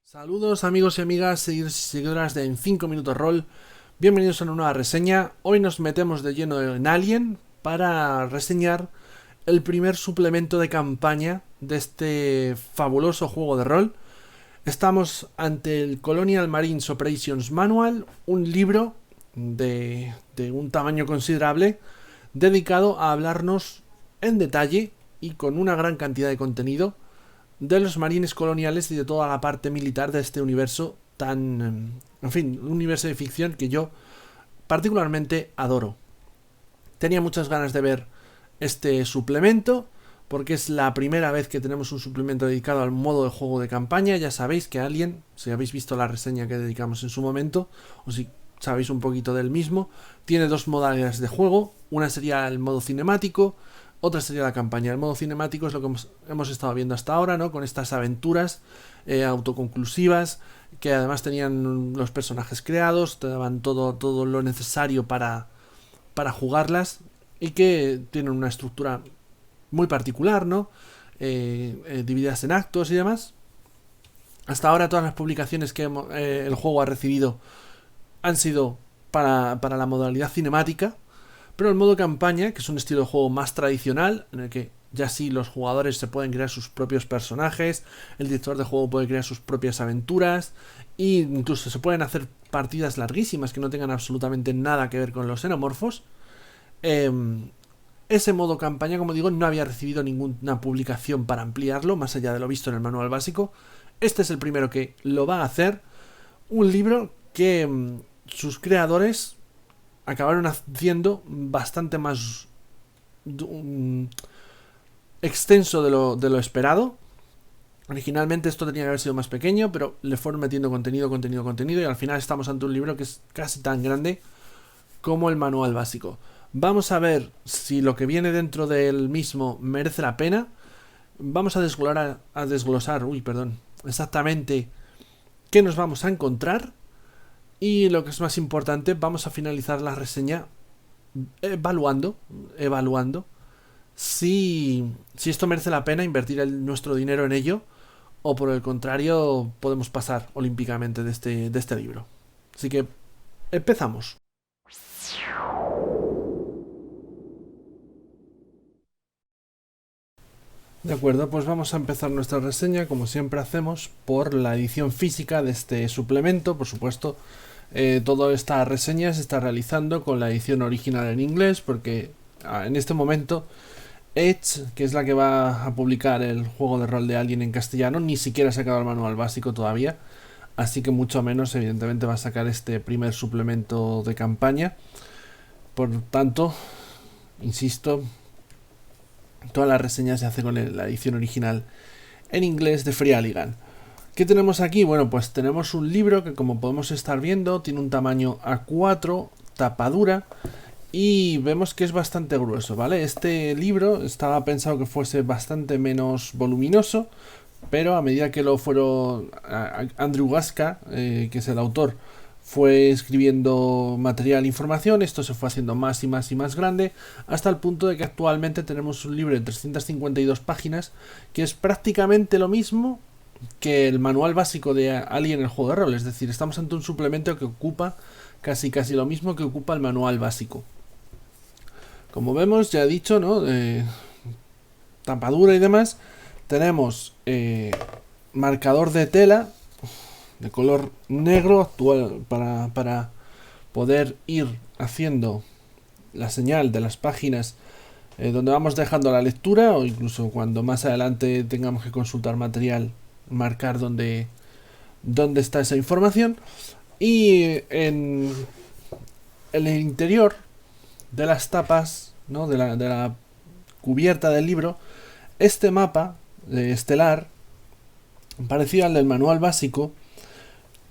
Saludos amigos y amigas, seguidoras de En 5 Minutos Roll. Bienvenidos a una nueva reseña. Hoy nos metemos de lleno en Alien para reseñar el primer suplemento de campaña de este fabuloso juego de rol. Estamos ante el Colonial Marines Operations Manual, un libro de un tamaño considerable dedicado a hablarnos en detalle y con una gran cantidad de contenido de los marines coloniales y de toda la parte militar de este universo tan... En fin, un universo de ficción que yo particularmente adoro. Tenía muchas ganas de ver este suplemento, porque es la primera vez que tenemos un suplemento dedicado al modo de juego de campaña. Ya sabéis que Alien, si habéis visto la reseña que dedicamos en su momento, o si sabéis un poquito del mismo, tiene dos modalidades de juego. Una sería el modo cinemático, otra sería la campaña. El modo cinemático es lo que hemos estado viendo hasta ahora, ¿no? Con estas aventuras autoconclusivas, que además tenían los personajes creados, te daban todo lo necesario para jugarlas, y que tienen una estructura muy particular, ¿no? Divididas en actos y demás. Hasta ahora todas las publicaciones que el juego ha recibido han sido para la modalidad cinemática. Pero el modo campaña, que es un estilo de juego más tradicional, en el que ya sí los jugadores se pueden crear sus propios personajes, el director de juego puede crear sus propias aventuras, e incluso se pueden hacer partidas larguísimas que no tengan absolutamente nada que ver con los xenomorfos. Ese modo campaña, como digo, no había recibido ninguna publicación para ampliarlo, más allá de lo visto en el manual básico. Este es el primero que lo va a hacer. Un libro que sus creadores acabaron haciendo bastante más extenso de lo esperado. Originalmente esto tenía que haber sido más pequeño, pero le fueron metiendo contenido, y al final estamos ante un libro que es casi tan grande como el manual básico. Vamos a ver si lo que viene dentro del mismo merece la pena. Vamos a desglosar exactamente qué nos vamos a encontrar. Y lo que es más importante, vamos a finalizar la reseña evaluando si esto merece la pena invertir nuestro dinero en ello, o por el contrario podemos pasar olímpicamente de este libro. Así que empezamos. De acuerdo, pues vamos a empezar nuestra reseña, como siempre hacemos, por la edición física de este suplemento. Por supuesto, toda esta reseña se está realizando con la edición original en inglés, porque en este momento Edge, que es la que va a publicar el juego de rol de Alien en castellano, ni siquiera ha sacado el manual básico todavía, así que mucho menos evidentemente va a sacar este primer suplemento de campaña. Por tanto, insisto, toda la reseña se hace con la edición original en inglés de Free Alligan. ¿Qué tenemos aquí? Bueno, pues tenemos un libro que, como podemos estar viendo, tiene un tamaño A4, tapadura, y vemos que es bastante grueso, ¿vale? Este libro estaba pensado que fuese bastante menos voluminoso, pero a medida que lo fueron Andrew Gasca, que es el autor, fue escribiendo material e información, esto se fue haciendo más y más y más grande, hasta el punto de que actualmente tenemos un libro de 352 páginas, que es prácticamente lo mismo que el manual básico de Alien en el juego de rol. Es decir, estamos ante un suplemento que ocupa casi lo mismo que ocupa el manual básico. Como vemos, ya he dicho, ¿no? Tapadura y demás. Tenemos marcador de tela de color negro actual para poder ir haciendo la señal de las páginas donde vamos dejando la lectura, o incluso cuando más adelante tengamos que consultar material, marcar dónde está esa información. Y en el interior de las tapas, ¿no? de la cubierta del libro, este mapa estelar, parecido al del manual básico,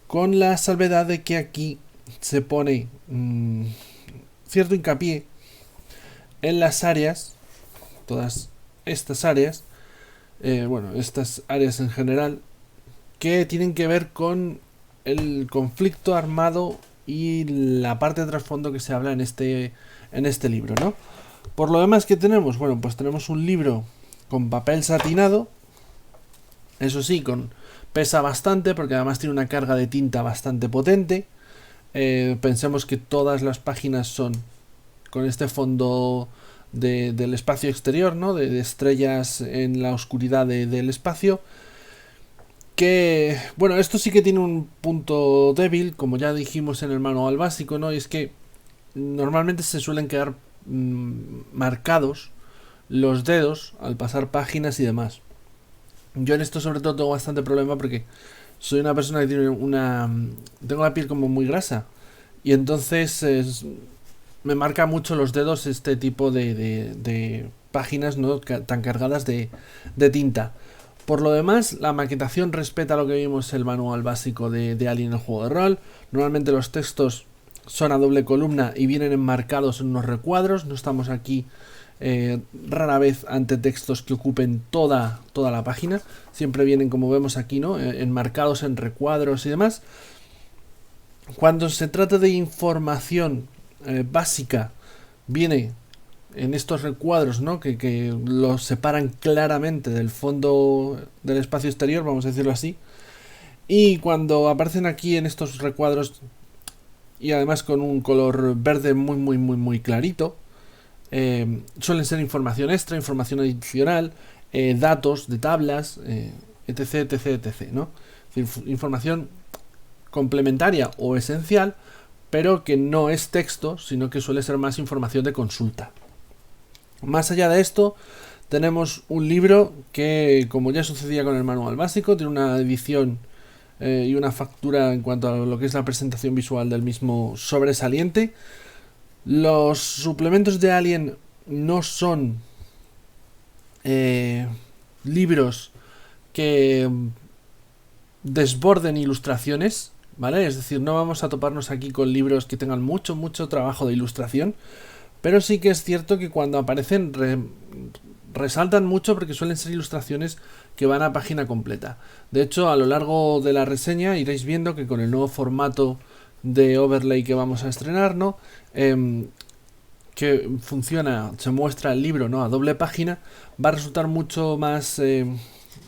con la salvedad de que aquí se pone cierto hincapié en las áreas, todas estas áreas, estas áreas en general, que tienen que ver con el conflicto armado y la parte de trasfondo que se habla en este libro, ¿no? Por lo demás, ¿qué tenemos? Bueno, pues tenemos un libro con papel satinado, eso sí, con Pesa bastante porque además tiene una carga de tinta bastante potente. Pensemos que todas las páginas son con este fondo del espacio exterior, ¿no? De estrellas en la oscuridad del espacio. Que, bueno, esto sí que tiene un punto débil, como ya dijimos en el manual básico, ¿no? Y es que normalmente se suelen quedar marcados los dedos al pasar páginas y demás. Yo en esto sobre todo tengo bastante problema porque soy una persona que tiene tengo la piel como muy grasa. Y entonces me marca mucho los dedos este tipo de páginas, ¿no? Tan cargadas de tinta. Por lo demás, la maquetación respeta lo que vimos en el manual básico de Alien el juego de rol. Normalmente los textos son a doble columna y vienen enmarcados en unos recuadros. No estamos aquí rara vez ante textos que ocupen toda la página. Siempre vienen, como vemos aquí, ¿no? Enmarcados en recuadros y demás. Cuando se trata de información básica, viene en estos recuadros, ¿no? Que los separan claramente del fondo del espacio exterior, vamos a decirlo así. Y cuando aparecen aquí en estos recuadros, y además con un color verde muy clarito, suelen ser información extra, información adicional, datos de tablas, etc, ¿no? Información complementaria o esencial, pero que no es texto, sino que suele ser más información de consulta. Más allá de esto, tenemos un libro que, como ya sucedía con el manual básico, tiene una edición y una factura en cuanto a lo que es la presentación visual del mismo sobresaliente. Los suplementos de Alien no son libros que desborden ilustraciones, ¿vale? Es decir, no vamos a toparnos aquí con libros que tengan mucho trabajo de ilustración, pero sí que es cierto que cuando aparecen resaltan mucho porque suelen ser ilustraciones que van a página completa. De hecho, a lo largo de la reseña iréis viendo que con el nuevo formato de overlay que vamos a estrenar, ¿no? Que funciona, se muestra el libro, ¿no? A doble página, va a resultar mucho más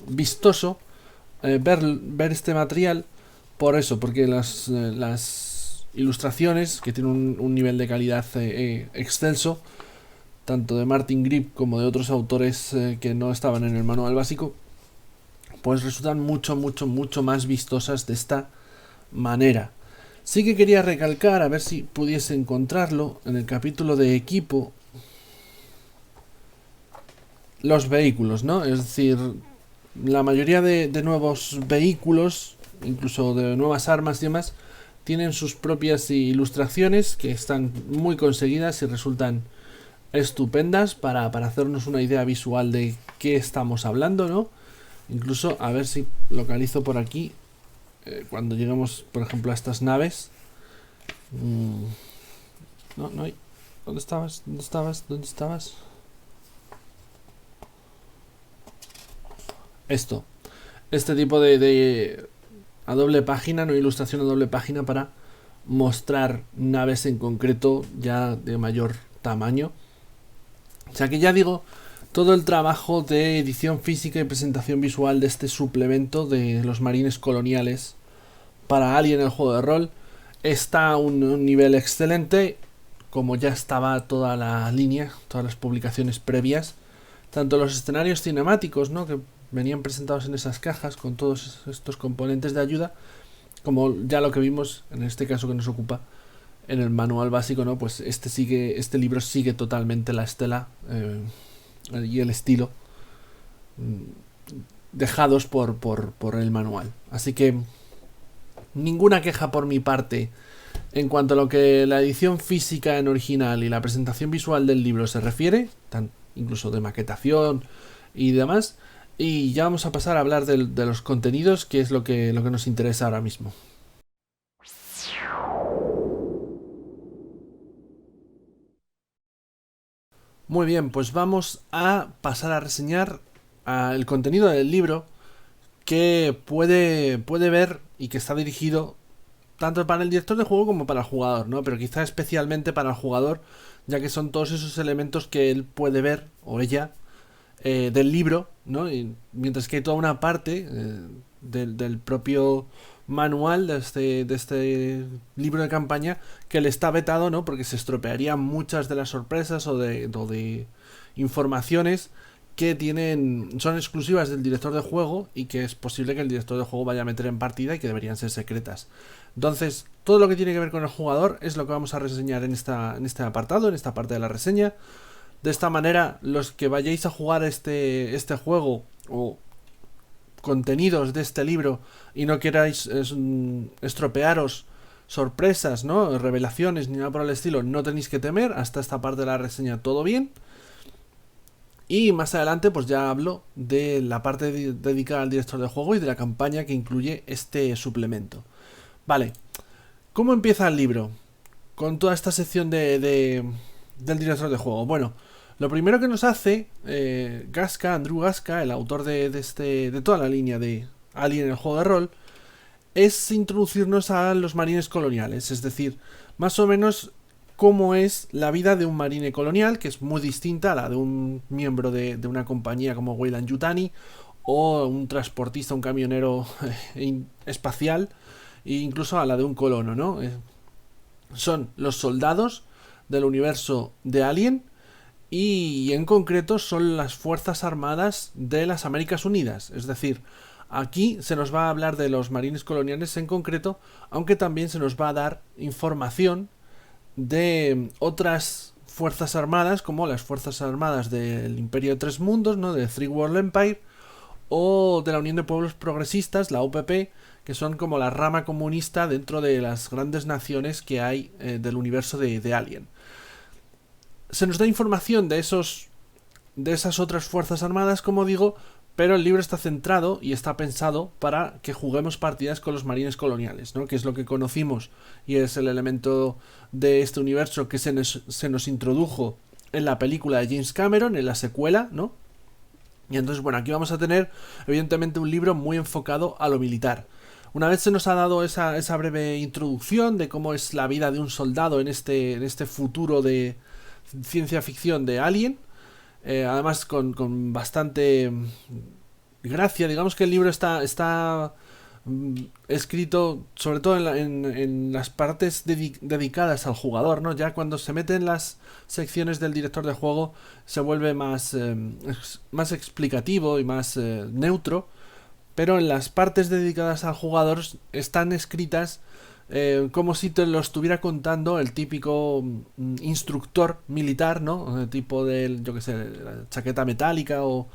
vistoso ver este material por eso, porque las ilustraciones, que tienen un nivel de calidad excelso, tanto de Martin Grip como de otros autores que no estaban en el manual básico, pues resultan mucho más vistosas de esta manera. Sí que quería recalcar, a ver si pudiese encontrarlo, en el capítulo de equipo, los vehículos, ¿no? Es decir, la mayoría de nuevos vehículos, incluso de nuevas armas y demás, tienen sus propias ilustraciones que están muy conseguidas y resultan estupendas para hacernos una idea visual de qué estamos hablando, ¿no? Incluso, a ver si localizo por aquí, cuando lleguemos, por ejemplo, a estas naves. No hay. ¿Dónde estabas? ¿Dónde estabas? Esto. Este tipo de a doble página, no ilustración a doble página, para mostrar naves en concreto ya de mayor tamaño. O sea que ya digo, todo el trabajo de edición física y presentación visual de este suplemento de los marines coloniales para Alien el juego de rol está a un nivel excelente, como ya estaba toda la línea, todas las publicaciones previas, tanto los escenarios cinemáticos, ¿no? Que venían presentados en esas cajas con todos estos componentes de ayuda, como ya lo que vimos en este caso que nos ocupa en el manual básico, ¿no? Pues este libro sigue totalmente la estela y el estilo dejados por el manual. Así que ninguna queja por mi parte en cuanto a lo que la edición física en original y la presentación visual del libro se refiere, incluso de maquetación y demás. Y ya vamos a pasar a hablar de los contenidos, que es lo que nos interesa ahora mismo. Muy bien, pues vamos a pasar a reseñar el contenido del libro, que puede ver y que está dirigido tanto para el director de juego como para el jugador, ¿no? Pero quizá especialmente para el jugador, ya que son todos esos elementos que él puede ver, o ella, del libro, ¿no? Y mientras que hay toda una parte del propio manual de este libro de campaña, que le está vetado, ¿no? Porque se estropearían muchas de las sorpresas o de informaciones que son exclusivas del director de juego y que es posible que el director de juego vaya a meter en partida y que deberían ser secretas. Entonces, todo lo que tiene que ver con el jugador es lo que vamos a reseñar en este apartado, en esta parte de la reseña. De esta manera, los que vayáis a jugar este juego o contenidos de este libro y no queráis estropearos sorpresas, ¿no? Revelaciones ni nada por el estilo, no tenéis que temer. Hasta esta parte de la reseña todo bien. Y más adelante pues ya hablo de la parte dedicada al director de juego y de la campaña que incluye este suplemento. Vale, ¿cómo empieza el libro? Con toda esta sección del director de juego. Bueno, lo primero que nos hace Andrew Gasca, el autor de toda la línea de Alien en el juego de rol, es introducirnos a los marines coloniales. Es decir, más o menos cómo es la vida de un marine colonial, que es muy distinta a la de un miembro de una compañía como Weyland Yutani, o un transportista, un camionero espacial, e incluso a la de un colono, ¿no? Son los soldados del universo de Alien, y en concreto son las Fuerzas Armadas de las Américas Unidas. Es decir, aquí se nos va a hablar de los marines coloniales en concreto, aunque también se nos va a dar información de otras fuerzas armadas, como las Fuerzas Armadas del Imperio de Tres Mundos, ¿no? De Three World Empire, o de la Unión de Pueblos Progresistas, la UPP, que son como la rama comunista dentro de las grandes naciones que hay del universo de Alien. Se nos da información de esas otras fuerzas armadas, como digo, pero el libro está centrado y está pensado para que juguemos partidas con los marines coloniales, ¿no? Que es lo que conocimos y es el elemento de este universo que se nos introdujo en la película de James Cameron, en la secuela, ¿no? Y entonces, bueno, aquí vamos a tener evidentemente un libro muy enfocado a lo militar. Una vez se nos ha dado esa breve introducción de cómo es la vida de un soldado en este futuro de ciencia ficción de Alien, además con bastante gracia, digamos que el libro está escrito sobre todo en las partes dedicadas al jugador, ¿no? Ya cuando se mete en las secciones del director de juego se vuelve más explicativo y más neutro, pero en las partes dedicadas al jugador están escritas como si te lo estuviera contando el típico instructor militar, ¿no? Tipo del, yo que sé, la chaqueta metálica o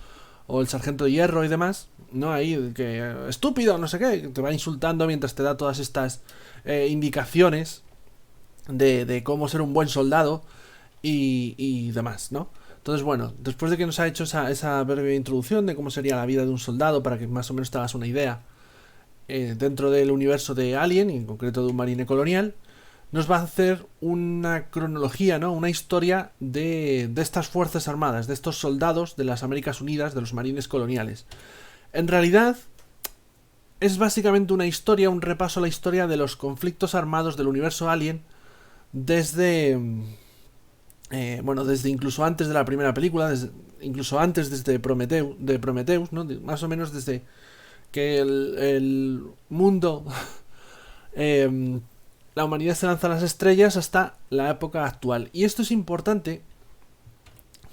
el sargento de hierro y demás, ¿no? Ahí, que estúpido, no sé qué, te va insultando mientras te da todas estas indicaciones de cómo ser un buen soldado y demás, ¿no? Entonces, bueno, después de que nos ha hecho esa breve introducción de cómo sería la vida de un soldado, para que más o menos te hagas una idea, dentro del universo de Alien, y en concreto de un marine colonial, nos va a hacer una cronología, ¿no? Una historia de estas fuerzas armadas, de estos soldados de las Américas Unidas, de los marines coloniales. En realidad, es básicamente una historia, un repaso a la historia de los conflictos armados del universo Alien desde incluso antes de la primera película, incluso antes desde Prometheus, ¿no? Más o menos desde que el mundo, la humanidad se lanza a las estrellas hasta la época actual. Y esto es importante,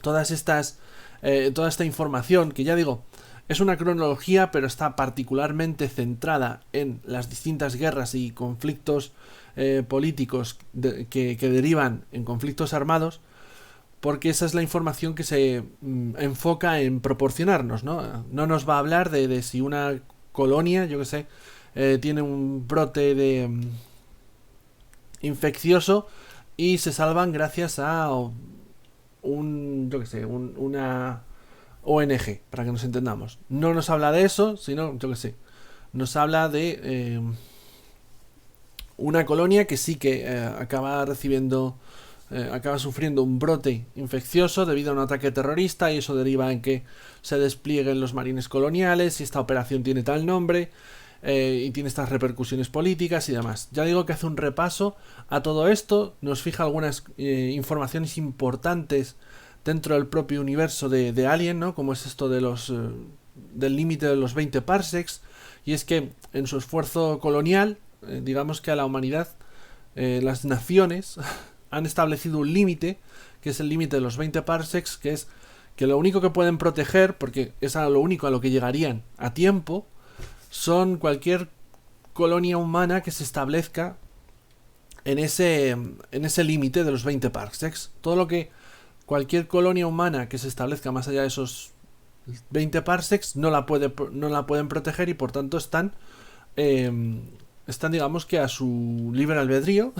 toda esta información, que ya digo, es una cronología, pero está particularmente centrada en las distintas guerras y conflictos políticos que derivan en conflictos armados, porque esa es la información que se enfoca en proporcionarnos, ¿no? No nos va a hablar de si una colonia, yo que sé, tiene un brote de infeccioso y se salvan gracias a una ONG, para que nos entendamos. No nos habla de eso, sino, yo que sé, nos habla de una colonia que sí que acaba sufriendo un brote infeccioso debido a un ataque terrorista, y eso deriva en que se desplieguen los marines coloniales y esta operación tiene tal nombre y tiene estas repercusiones políticas y demás. Ya digo que hace un repaso a todo esto, nos fija algunas informaciones importantes dentro del propio universo de Alien, ¿no? Como es esto de del límite de los 20 parsecs, y es que en su esfuerzo colonial, digamos que a la humanidad, las naciones han establecido un límite, que es el límite de los 20 parsecs, que es que lo único que pueden proteger, porque es a lo único a lo que llegarían a tiempo, son cualquier colonia humana que se establezca en ese límite de los 20 parsecs. Todo lo que cualquier colonia humana que se establezca más allá de esos 20 parsecs no la pueden proteger, y por tanto están digamos que a su libre albedrío.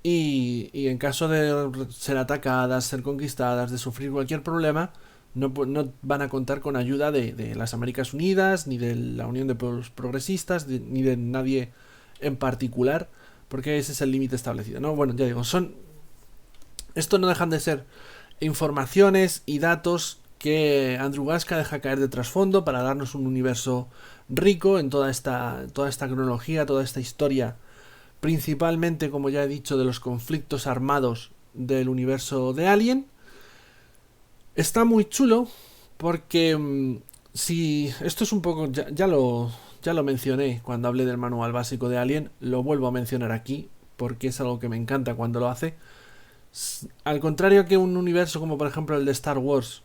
Y en caso de ser atacadas, ser conquistadas, de sufrir cualquier problema, no van a contar con ayuda de las Américas Unidas, ni de la Unión de Pueblos Progresistas, ni de nadie en particular, porque ese es el límite establecido, ¿no? Bueno, ya digo, esto no dejan de ser informaciones y datos que Andrew Gasca deja caer de trasfondo para darnos un universo rico en toda esta cronología, toda esta historia, principalmente, como ya he dicho, de los conflictos armados del universo de Alien. Está muy chulo porque si esto es un poco, ya lo mencioné cuando hablé del manual básico de Alien, lo vuelvo a mencionar aquí porque es algo que me encanta cuando lo hace. Al contrario que un universo como por ejemplo el de Star Wars,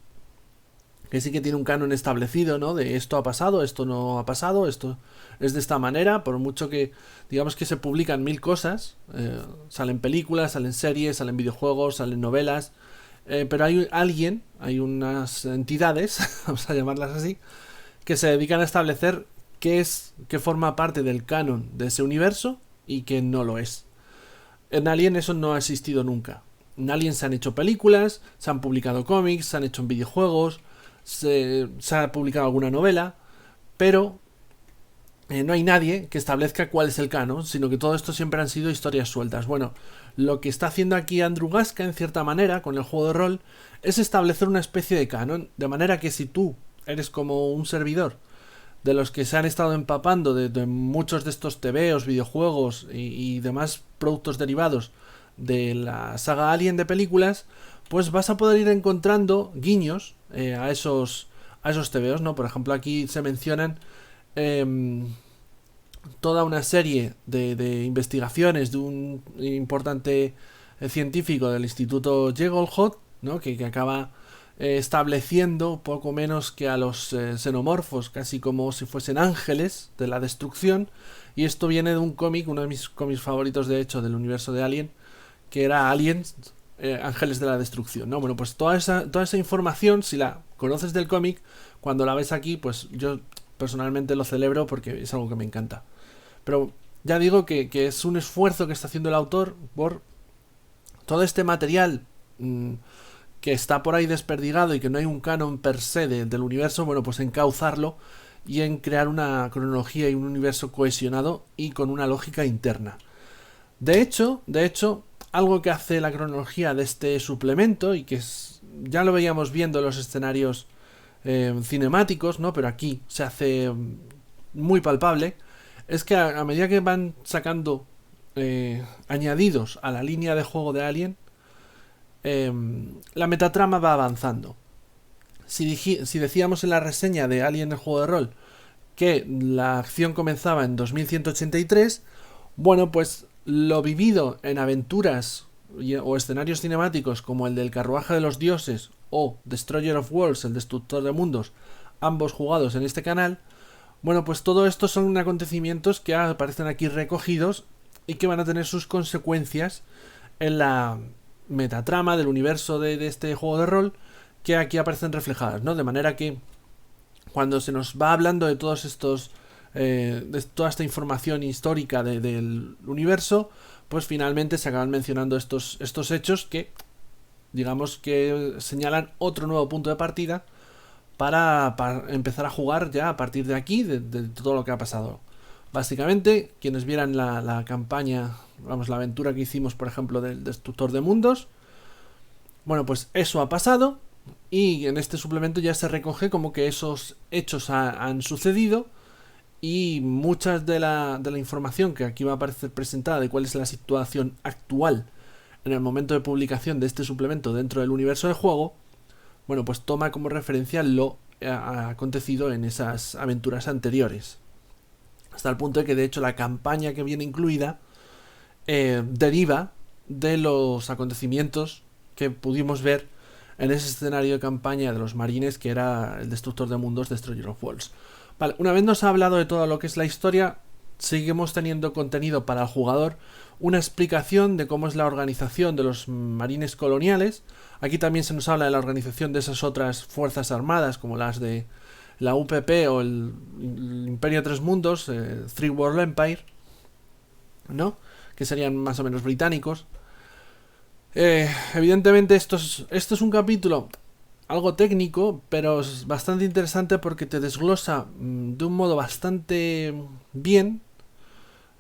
que sí que tiene un canon establecido, ¿no? De esto ha pasado, esto no ha pasado, esto es de esta manera, por mucho que digamos que se publican 1000 cosas, salen películas, salen series, salen videojuegos, salen novelas, pero hay unas entidades, vamos a llamarlas así, que se dedican a establecer qué forma parte del canon de ese universo y qué no lo es. En Alien eso no ha existido nunca. En Alien se han hecho películas, se han publicado cómics, se han hecho videojuegos, se ha publicado alguna novela, pero no hay nadie que establezca cuál es el canon, sino que todo esto siempre han sido historias sueltas. Bueno, lo que está haciendo aquí Andrew Gasca, en cierta manera, con el juego de rol, es establecer una especie de canon, de manera que si tú eres como un servidor de los que se han estado empapando de muchos de estos tebeos, videojuegos y demás productos derivados de la saga Alien de películas, pues vas a poder ir encontrando guiños a esos tebeos, ¿no? Por ejemplo, aquí se mencionan toda una serie de investigaciones de un importante científico del Instituto Jegolhot, ¿no? que acaba estableciendo poco menos que a los xenomorfos casi como si fuesen ángeles de la destrucción, y esto viene de un cómic, uno de mis cómics favoritos de hecho del universo de Alien, que era Aliens, Ángeles de la Destrucción, ¿no? Bueno, pues toda esa información, si la conoces del cómic, cuando la ves aquí, pues yo personalmente lo celebro porque es algo que me encanta. Pero ya digo que es un esfuerzo que está haciendo el autor por todo este material que está por ahí desperdigado y que no hay un canon per se del universo, bueno, pues encauzarlo y en crear una cronología y un universo cohesionado y con una lógica interna. De hecho, algo que hace la cronología de este suplemento, y que ya lo veíamos viendo en los escenarios cinemáticos, ¿no? Pero aquí se hace muy palpable, es que a medida que van sacando añadidos a la línea de juego de Alien, la metatrama va avanzando. Si decíamos en la reseña de Alien el juego de rol que la acción comenzaba en 2183, bueno, pues lo vivido en aventuras o escenarios cinemáticos como el del Carruaje de los Dioses o Destroyer of Worlds, el Destructor de Mundos, ambos jugados en este canal, bueno, pues todo esto son acontecimientos que aparecen aquí recogidos y que van a tener sus consecuencias en la metatrama del universo de este juego de rol, que aquí aparecen reflejadas, ¿no? De manera que cuando se nos va hablando de todos estos de toda esta información histórica del universo, pues finalmente se acaban mencionando estos hechos que digamos que señalan otro nuevo punto de partida para empezar a jugar ya a partir de aquí, de todo lo que ha pasado. Básicamente, quienes vieran la campaña, vamos, la aventura que hicimos, por ejemplo, del Destructor de Mundos, bueno, pues eso ha pasado, y en este suplemento ya se recoge como que esos hechos han sucedido, y muchas de la información que aquí va a aparecer presentada de cuál es la situación actual en el momento de publicación de este suplemento dentro del universo de juego, bueno, pues toma como referencia lo acontecido en esas aventuras anteriores. hasta el punto de que de hecho la campaña que viene incluida deriva de los acontecimientos que pudimos ver en ese escenario de campaña de los marines, que era el destructor de mundos, Destroyer of Worlds. Vale, una vez nos ha hablado de todo lo que es la historia, seguimos teniendo contenido para el jugador, una explicación de cómo es la organización de los marines coloniales. Aquí también se nos habla de la organización de esas otras fuerzas armadas, como las de la UPP o el Imperio Tres Mundos, Three World Empire, ¿no? Que serían más o menos británicos. Evidentemente esto es un capítulo algo técnico, pero es bastante interesante porque te desglosa de un modo bastante bien,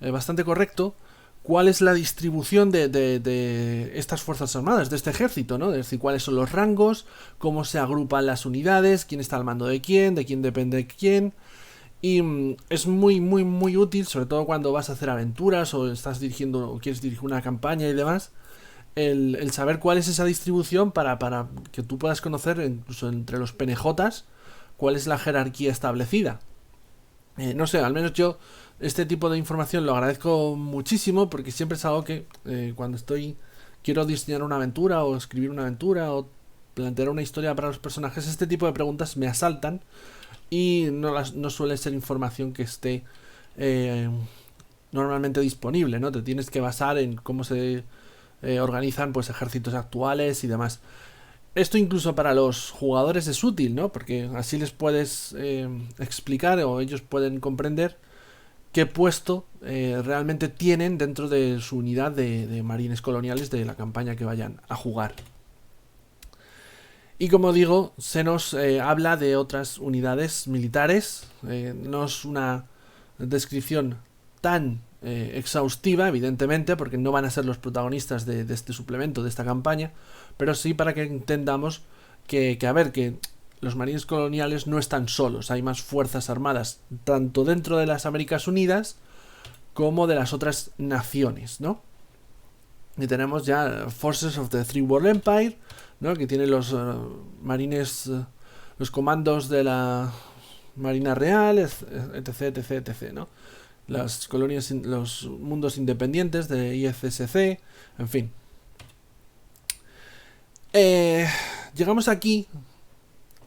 bastante correcto, cuál es la distribución de estas fuerzas armadas, de este ejército, ¿no? Es decir, cuáles son los rangos, cómo se agrupan las unidades, quién está al mando de quién depende quién. Y es muy, muy, muy útil, sobre todo cuando vas a hacer aventuras o estás dirigiendo o quieres dirigir una campaña y demás, el saber cuál es esa distribución para que tú puedas conocer, incluso entre los PNJs, cuál es la jerarquía establecida. No sé, al menos yo este tipo de información lo agradezco muchísimo, porque siempre es algo que cuando quiero diseñar una aventura o escribir una aventura o plantear una historia para los personajes, este tipo de preguntas me asaltan y no suele ser información que esté normalmente disponible, ¿no? Te tienes que basar en cómo se organizan pues ejércitos actuales y demás. Esto incluso para los jugadores es útil, ¿no? Porque así les puedes explicar, o ellos pueden comprender qué puesto realmente tienen dentro de su unidad de marines coloniales de la campaña que vayan a jugar. Y como digo, se nos habla de otras unidades militares. No es una descripción tan exhaustiva, evidentemente, porque no van a ser los protagonistas de este suplemento, de esta campaña, pero sí para que entendamos que los marines coloniales no están solos, hay más fuerzas armadas, tanto dentro de las Américas Unidas como de las otras naciones, ¿no? Y tenemos ya Forces of the Three World Empire, ¿no? Que tienen los marines, los comandos de la Marina Real, etc, etc, etc, ¿no? Las colonias, los mundos independientes de IFSC, en fin. Llegamos aquí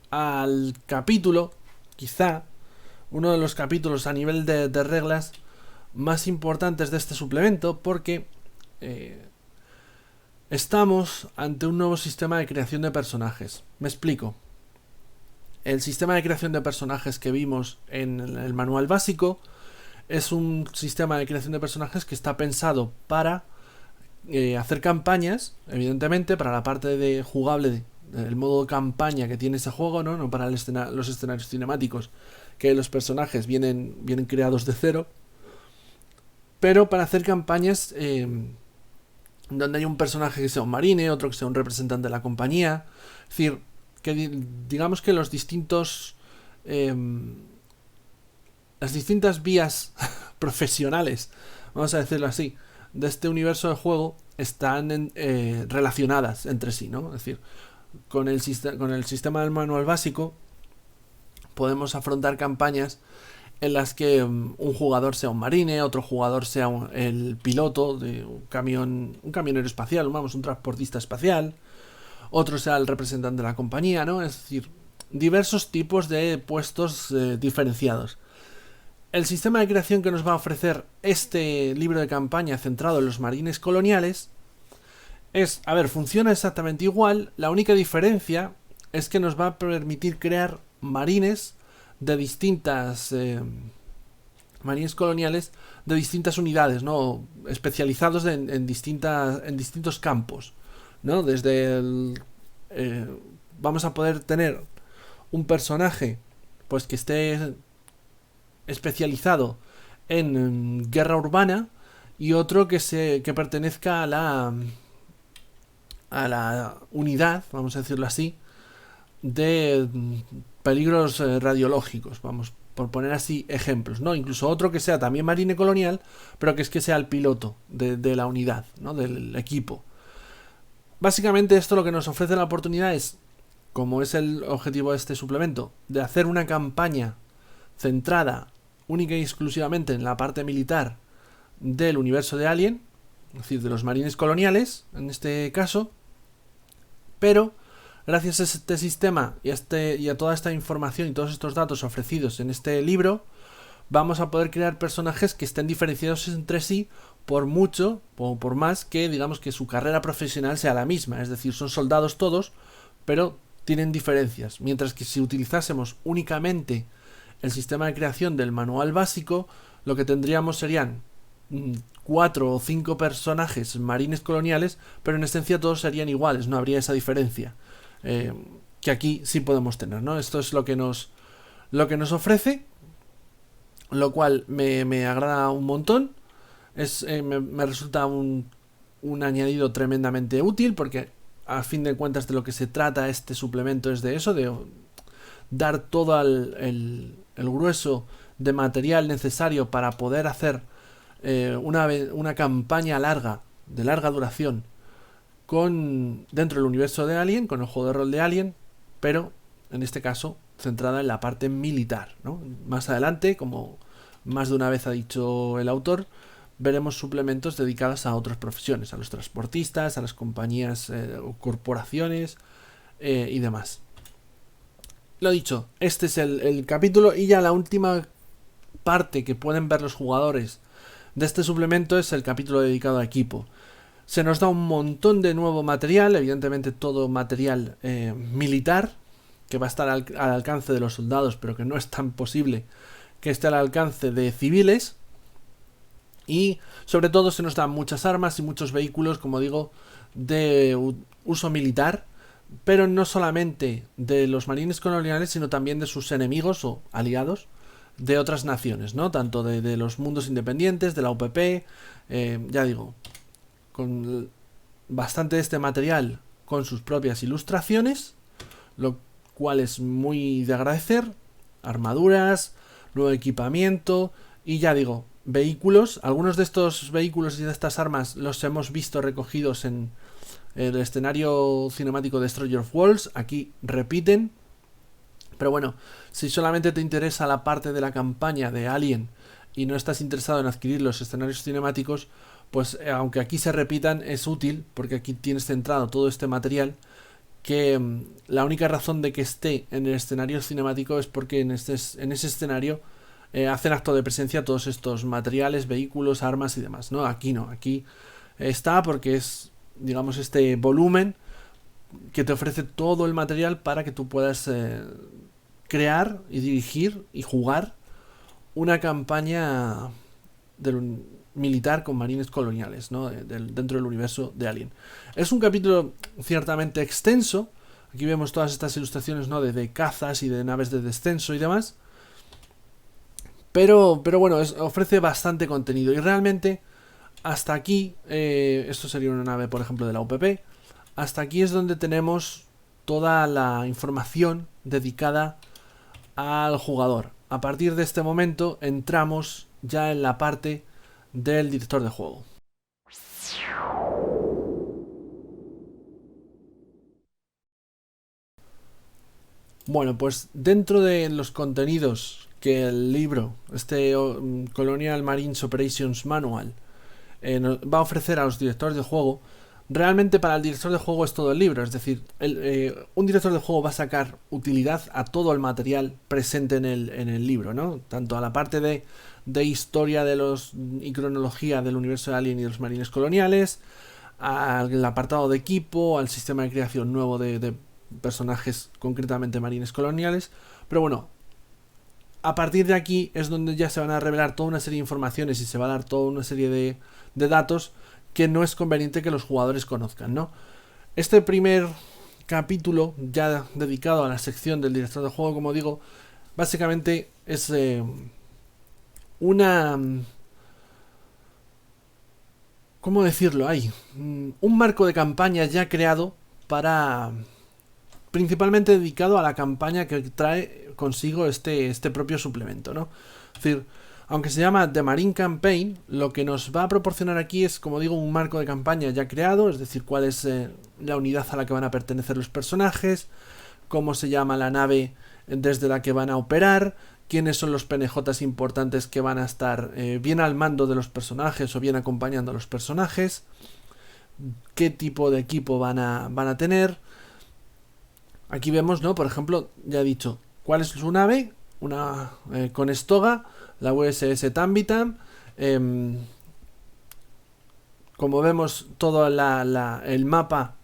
al capítulo, quizá uno de los capítulos a nivel de reglas más importantes de este suplemento, porque estamos ante un nuevo sistema de creación de personajes. Me explico. El sistema de creación de personajes que vimos en el manual básico es un sistema de creación de personajes que está pensado para hacer campañas, evidentemente, para la parte de jugable, el modo campaña que tiene ese juego, no para los escenarios cinemáticos, que los personajes vienen creados de cero, pero para hacer campañas donde hay un personaje que sea un marine, otro que sea un representante de la compañía. Es decir, que digamos que los distintos las distintas vías profesionales, vamos a decirlo así, de este universo de juego están relacionadas entre sí, ¿no? Es decir, con el sistema del manual básico podemos afrontar campañas en las que un jugador sea un marine, otro jugador sea el piloto de un camionero espacial, vamos, un transportista espacial, otro sea el representante de la compañía, ¿no? Es decir, diversos tipos de puestos diferenciados. El sistema de creación que nos va a ofrecer este libro de campaña centrado en los marines coloniales funciona exactamente igual. La única diferencia es que nos va a permitir crear marines de distintas marines coloniales de distintas unidades, ¿no? Especializados en distintos campos, ¿no? Vamos a poder tener un personaje pues que esté especializado en guerra urbana y otro que pertenezca a la unidad, vamos a decirlo así, de peligros radiológicos, vamos, por poner así ejemplos, ¿no? Incluso otro que sea también marine colonial, pero que sea el piloto de la unidad, ¿no? Del equipo. Básicamente esto lo que nos ofrece la oportunidad es, como es el objetivo de este suplemento, de hacer una campaña centrada única y exclusivamente en la parte militar del universo de Alien, es decir, de los marines coloniales, en este caso, pero gracias a este sistema y a toda esta información y todos estos datos ofrecidos en este libro, vamos a poder crear personajes que estén diferenciados entre sí por mucho o por más que digamos que su carrera profesional sea la misma, es decir, son soldados todos, pero tienen diferencias, mientras que si utilizásemos únicamente el sistema de creación del manual básico, lo que tendríamos serían 4 o 5 personajes marines coloniales, pero en esencia todos serían iguales, no habría esa diferencia que aquí sí podemos tener, ¿no? Esto es lo que nos ofrece, lo cual me agrada un montón. Me resulta un añadido tremendamente útil, porque a fin de cuentas de lo que se trata este suplemento es de eso, de dar todo el grueso de material necesario para poder hacer una campaña de larga duración dentro del universo de Alien, con el juego de rol de Alien, pero en este caso centrada en la parte militar, ¿no? Más adelante, como más de una vez ha dicho el autor, veremos suplementos dedicados a otras profesiones, a los transportistas, a las compañías o corporaciones y demás. Lo dicho, este es el capítulo, y ya la última parte que pueden ver los jugadores de este suplemento es el capítulo dedicado a equipo. Se nos da un montón de nuevo material, evidentemente todo material militar, que va a estar al alcance de los soldados, pero que no es tan posible que esté al alcance de civiles. Y sobre todo se nos dan muchas armas y muchos vehículos, como digo, de uso militar, pero no solamente de los marines coloniales, sino también de sus enemigos o aliados de otras naciones, ¿no? Tanto de los mundos independientes, de la UPP, ya digo, con bastante de este material con sus propias ilustraciones, lo cual es muy de agradecer. Armaduras, nuevo equipamiento y, ya digo, vehículos. Algunos de estos vehículos y de estas armas los hemos visto recogidos en el escenario cinemático de Destroyer of Worlds. Aquí repiten, pero bueno, si solamente te interesa la parte de la campaña de Alien y no estás interesado en adquirir los escenarios cinemáticos, pues aunque aquí se repitan, es útil, porque aquí tienes centrado todo este material, que la única razón de que esté en el escenario cinemático es porque en ese escenario hacen acto de presencia todos estos materiales, vehículos, armas y demás, ¿no? Aquí no, aquí está porque es, digamos, este volumen que te ofrece todo el material para que tú puedas crear y dirigir y jugar una campaña militar con marines coloniales, ¿no? Dentro del universo de Alien. Es un capítulo ciertamente extenso. Aquí vemos todas estas ilustraciones, ¿no? de cazas y de naves de descenso y demás. Pero bueno, ofrece bastante contenido. Y realmente, hasta aquí, esto sería una nave, por ejemplo, de la UPP. Hasta aquí es donde tenemos toda la información dedicada al jugador. A partir de este momento entramos ya en la parte del director de juego. Bueno, pues dentro de los contenidos que el libro, este Colonial Marines Operations Manual, va a ofrecer a los directores de juego, realmente para el director de juego es todo el libro. Es decir, un director de juego va a sacar utilidad a todo el material presente en el libro, ¿no? Tanto a la parte de historia y cronología del universo de Alien y de los marines coloniales, al apartado de equipo, al sistema de creación nuevo de personajes, concretamente marines coloniales. Pero bueno, a partir de aquí es donde ya se van a revelar toda una serie de informaciones y se va a dar toda una serie de datos que no es conveniente que los jugadores conozcan, ¿no? Este primer capítulo, ya dedicado a la sección del director de juego, como digo, básicamente es ¿cómo decirlo? Un marco de campaña ya creado principalmente dedicado a la campaña que trae consigo este propio suplemento, ¿no? Es decir, aunque se llama The Marine Campaign, lo que nos va a proporcionar aquí es, como digo, un marco de campaña ya creado, es decir, cuál es la unidad a la que van a pertenecer los personajes, cómo se llama la nave desde la que van a operar, quiénes son los PNJs importantes que van a estar bien al mando de los personajes o bien acompañando a los personajes, qué tipo de equipo van a tener. Aquí vemos, ¿no? Por ejemplo, ya he dicho, cuál es su nave, una con estoga, la USS Tambitam. Como vemos todo el mapa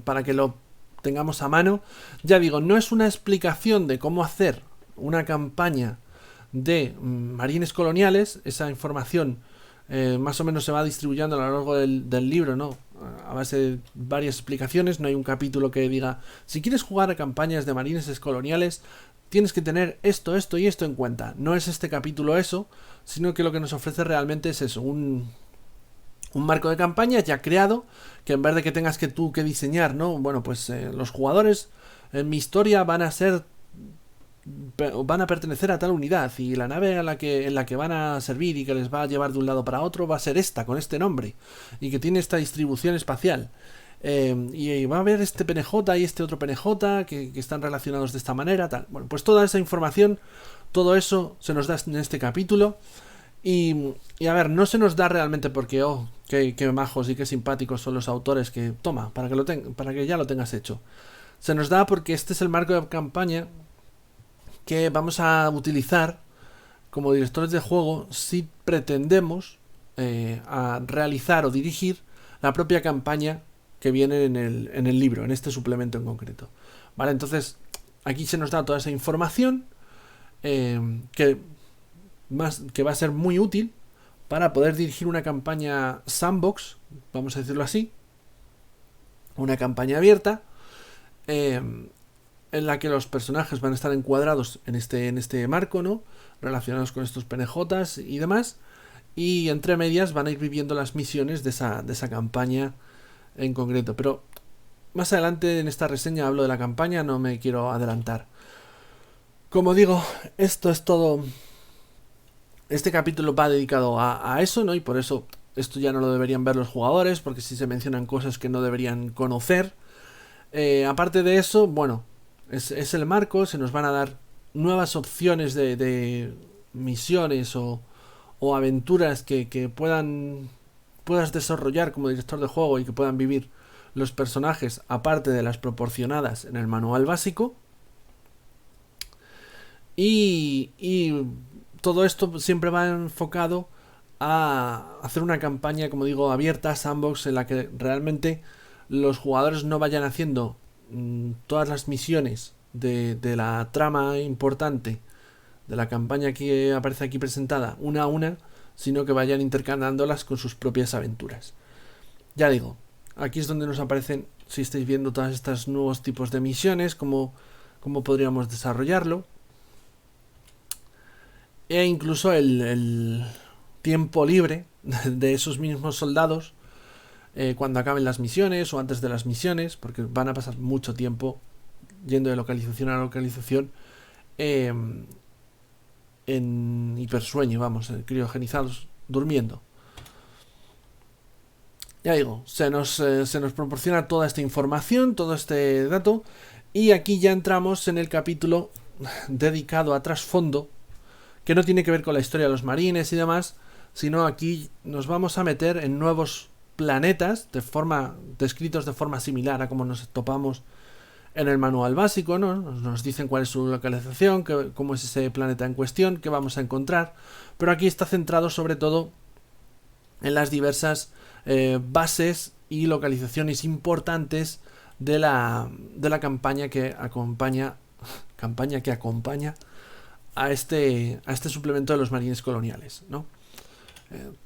para que lo tengamos a mano. Ya digo, no es una explicación de cómo hacer una campaña de marines coloniales. Esa información más o menos se va distribuyendo a lo largo del libro, ¿no? A base de varias explicaciones. No hay un capítulo que diga, si quieres jugar a campañas de marines coloniales, tienes que tener esto, esto y esto en cuenta. No es este capítulo eso, sino que lo que nos ofrece realmente es eso, un marco de campaña ya creado, que en vez de que tengas que tú que diseñar, ¿no? Bueno, pues los jugadores en mi historia van a pertenecer a tal unidad y la nave en la que van a servir y que les va a llevar de un lado para otro va a ser esta, con este nombre, y que tiene esta distribución espacial. Y va a haber este PNJ y este otro PNJ que están relacionados de esta manera, tal. Bueno, pues toda esa información, todo eso se nos da en este capítulo. Y a ver, no se nos da realmente porque, qué majos y qué simpáticos son los autores que, toma, para que ya lo tengas hecho. Se nos da porque este es el marco de campaña que vamos a utilizar como directores de juego si pretendemos a realizar o dirigir la propia campaña que viene en el libro, en este suplemento en concreto. Vale, entonces aquí se nos da toda esa información que va a ser muy útil para poder dirigir una campaña sandbox, vamos a decirlo así, una campaña abierta, en la que los personajes van a estar encuadrados en este marco, ¿no? Relacionados con estos PNJs y demás, y entre medias van a ir viviendo las misiones de esa campaña en concreto. Pero más adelante en esta reseña hablo de la campaña, no me quiero adelantar. Como digo, esto es todo. Este capítulo va dedicado a eso, ¿no? Y por eso esto ya no lo deberían ver los jugadores, porque si se mencionan cosas que no deberían conocer. Aparte de eso, bueno, es el marco, se nos van a dar nuevas opciones de misiones o aventuras que puedas desarrollar como director de juego y que puedan vivir los personajes, aparte de las proporcionadas en el manual básico. Y todo esto siempre va enfocado a hacer una campaña, como digo, abierta, sandbox, en la que realmente los jugadores no vayan haciendo todas las misiones de la trama importante de la campaña que aparece aquí presentada una a una, sino que vayan intercambiándolas con sus propias aventuras. Ya digo, aquí es donde nos aparecen, si estáis viendo todos estos nuevos tipos de misiones, cómo podríamos desarrollarlo. E incluso el tiempo libre de esos mismos soldados cuando acaben las misiones o antes de las misiones, porque van a pasar mucho tiempo yendo de localización a localización en hipersueño, vamos, criogenizados, durmiendo. Ya digo, se nos proporciona toda esta información, todo este dato, y aquí ya entramos en el capítulo dedicado a trasfondo, que no tiene que ver con la historia de los marines y demás, sino aquí nos vamos a meter en nuevos planetas descritos de forma similar a como nos topamos en el manual básico, ¿no? Nos dicen cuál es su localización, cómo es ese planeta en cuestión, qué vamos a encontrar, pero aquí está centrado sobre todo en las diversas bases y localizaciones importantes de la campaña que acompaña a este suplemento de los marines coloniales, ¿no?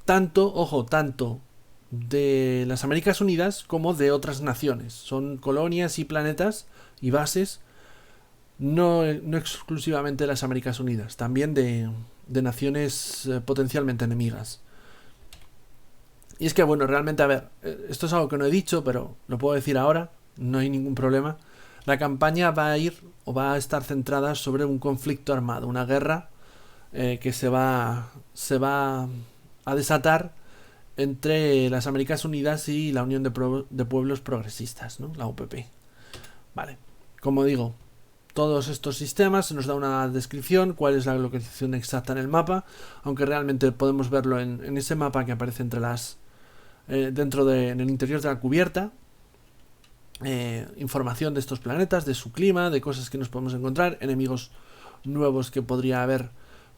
Tanto de las Américas Unidas como de otras naciones. Son colonias y planetas y bases no exclusivamente de las Américas Unidas, también de naciones potencialmente enemigas. Y es que, bueno, realmente, a ver, esto es algo que no he dicho, pero lo puedo decir ahora, no hay ningún problema. La campaña va a estar centrada sobre un conflicto armado, una guerra que se va a desatar entre las Américas Unidas y la Unión de Pueblos Progresistas, ¿no? La UPP. Vale, como digo, todos estos sistemas, se nos da una descripción, cuál es la localización exacta en el mapa, aunque realmente podemos verlo en ese mapa que aparece entre las en el interior de la cubierta. Información de estos planetas, de su clima, de cosas que nos podemos encontrar, enemigos nuevos que podría haber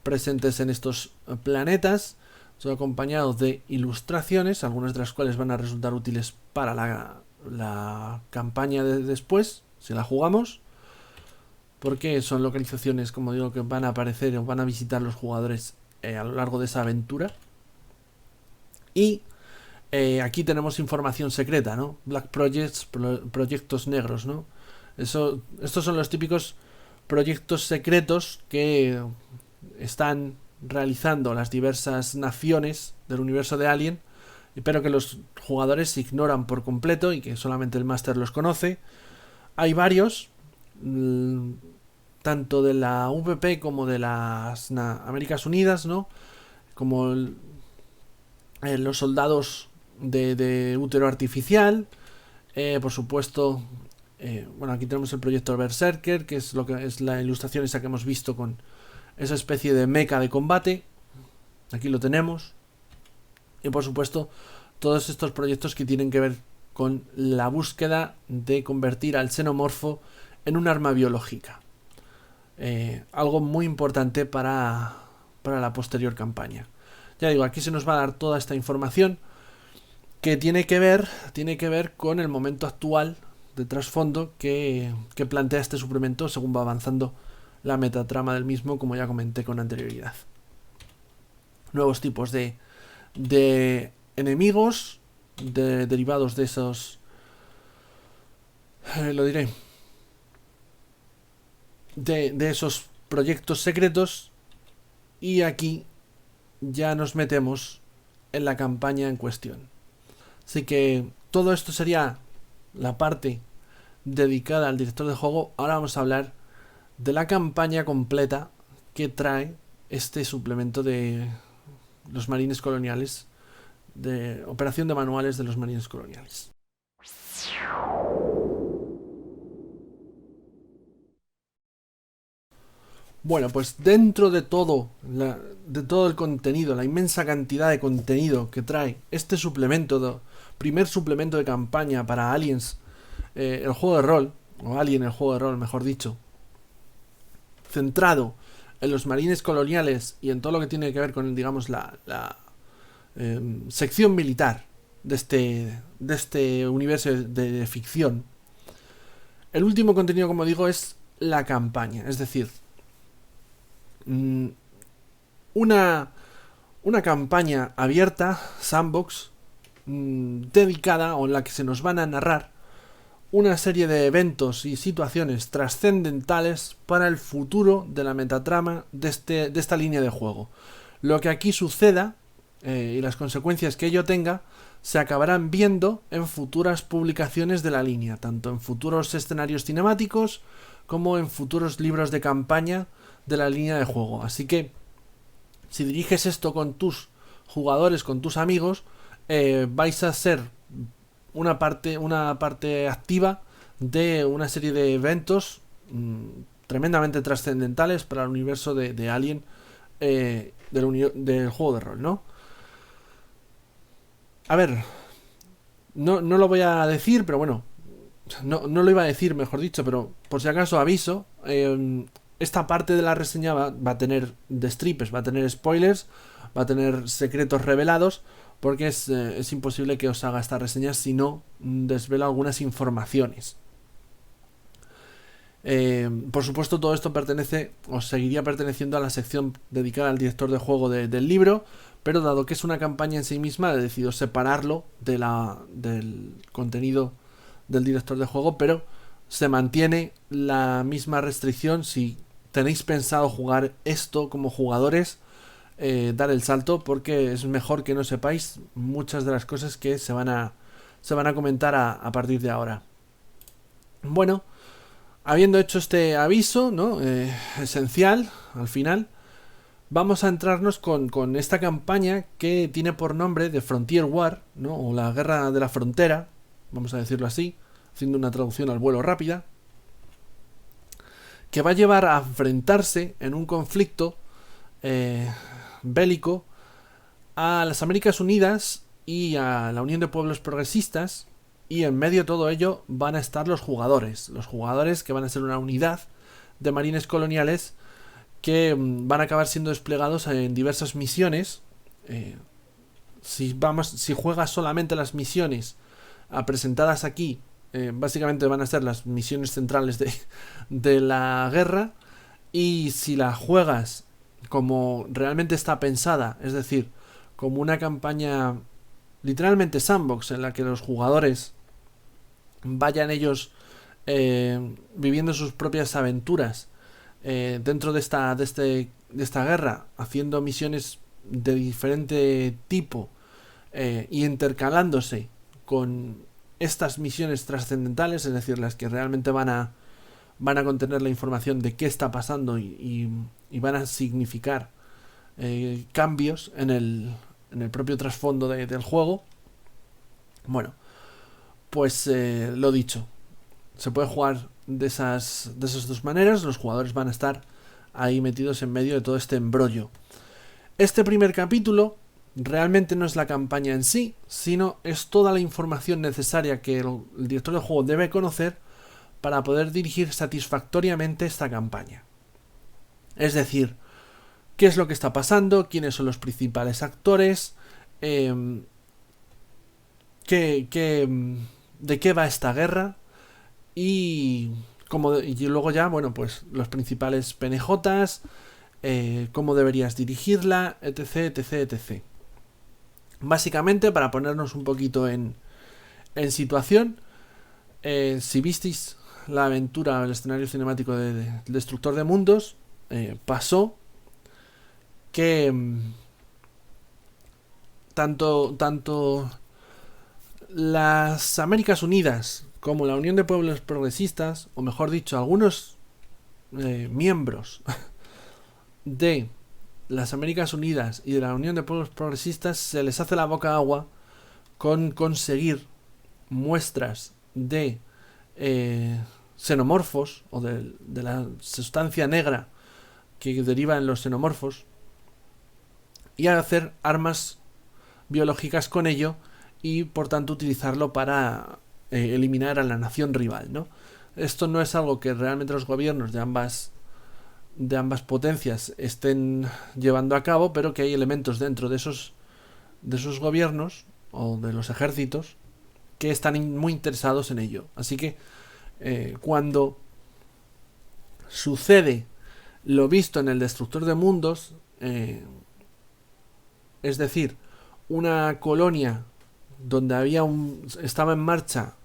presentes en estos planetas. Son acompañados de ilustraciones, algunas de las cuales van a resultar útiles para la campaña de después, si la jugamos, porque son localizaciones, como digo, que van a aparecer o van a visitar los jugadores a lo largo de esa aventura. Y aquí tenemos información secreta, ¿no? Black Projects, proyectos negros, ¿no? Estos son los típicos proyectos secretos que están realizando las diversas naciones del universo de Alien, pero que los jugadores ignoran por completo y que solamente el máster los conoce. Hay varios, tanto de la VP como de las Américas Unidas, ¿no? Como los soldados de útero artificial, por supuesto. Bueno, aquí tenemos el proyecto Berserker, que es lo que es la ilustración esa que hemos visto con esa especie de mecha de combate. Aquí lo tenemos. Y por supuesto, todos estos proyectos que tienen que ver con la búsqueda de convertir al xenomorfo en un arma biológica. Algo muy importante para la posterior campaña. Ya digo, aquí se nos va a dar toda esta información que tiene que ver con el momento actual de trasfondo que plantea este suplemento según va avanzando la metatrama del mismo, como ya comenté con anterioridad. Nuevos tipos de enemigos derivados de esos... lo diré. De esos proyectos secretos. Y aquí ya nos metemos en la campaña en cuestión. Así que todo esto sería la parte dedicada al director de juego. Ahora vamos a hablar de la campaña completa que trae este suplemento de los marines coloniales, de operación de manuales de los marines coloniales. Bueno, pues dentro de todo el contenido, la inmensa cantidad de contenido que trae este suplemento, primer suplemento de campaña para Aliens, el juego de rol, o Alien el juego de rol, mejor dicho, centrado en los marines coloniales y en todo lo que tiene que ver con, digamos, la sección militar de este universo de ficción. El último contenido, como digo, es la campaña, es decir, una campaña abierta, sandbox, dedicada, o en la que se nos van a narrar una serie de eventos y situaciones trascendentales para el futuro de la metatrama de esta línea de juego. Lo que aquí suceda y las consecuencias que ello tenga se acabarán viendo en futuras publicaciones de la línea, tanto en futuros escenarios cinemáticos como en futuros libros de campaña de la línea de juego. Así que si diriges esto con tus jugadores, con tus amigos, vais a ser una parte activa de una serie de eventos tremendamente trascendentales para el universo de Alien, del juego de rol, ¿no? A ver, no lo voy a decir, pero bueno, no lo iba a decir, mejor dicho, pero por si acaso aviso, esta parte de la reseña va a tener destripes, va a tener spoilers, va a tener secretos revelados, porque es imposible que os haga esta reseña si no desvelo algunas informaciones. Por supuesto, todo esto seguiría perteneciendo a la sección dedicada al director de juego del libro, pero dado que es una campaña en sí misma, he decidido separarlo del contenido del director de juego, pero se mantiene la misma restricción. Si tenéis pensado jugar esto como jugadores, dar el salto, porque es mejor que no sepáis muchas de las cosas que se van a comentar a partir de ahora. Bueno, habiendo hecho este aviso, ¿no? Esencial al final, vamos a entrarnos con esta campaña que tiene por nombre The Frontier War, ¿no? O la Guerra de la Frontera, vamos a decirlo así, haciendo una traducción al vuelo rápida, que va a llevar a enfrentarse en un conflicto bélico a las Américas Unidas y a la Unión de Pueblos Progresistas, y en medio de todo ello van a estar los jugadores que van a ser una unidad de marines coloniales que van a acabar siendo desplegados en diversas misiones. Si juegas solamente las misiones presentadas aquí, básicamente van a ser las misiones centrales de la guerra, y si la juegas como realmente está pensada, es decir, como una campaña literalmente sandbox en la que los jugadores vayan ellos viviendo sus propias aventuras dentro de esta guerra, haciendo misiones de diferente tipo y intercalándose con estas misiones trascendentales, es decir, las que realmente van a contener la información de qué está pasando y van a significar cambios en el propio trasfondo del juego. Bueno, pues lo dicho, se puede jugar de esas dos maneras. Los jugadores van a estar ahí metidos en medio de todo este embrollo. Este primer capítulo realmente no es la campaña en sí, sino es toda la información necesaria que el director del juego debe conocer para poder dirigir satisfactoriamente esta campaña. Es decir, qué es lo que está pasando, quiénes son los principales actores, de qué va esta guerra, y luego ya, bueno, pues los principales PNJs, cómo deberías dirigirla, etc, etc, etc. Básicamente, para ponernos un poquito en situación, si visteis la aventura, el escenario cinemático de Destructor de Mundos, pasó que tanto las Américas Unidas como la Unión de Pueblos Progresistas, o mejor dicho, algunos miembros de las Américas Unidas y de la Unión de Pueblos Progresistas, se les hace la boca agua con conseguir muestras de xenomorfos, o de la sustancia negra que deriva en los xenomorfos, y hacer armas biológicas con ello, y por tanto utilizarlo para eliminar a la nación rival, ¿no? Esto no es algo que realmente los gobiernos de ambas potencias estén llevando a cabo, pero que hay elementos dentro de esos gobiernos o de los ejércitos que están muy interesados en ello. Así que cuando sucede lo visto en el Destructor de Mundos, es decir, una colonia donde estaba en marcha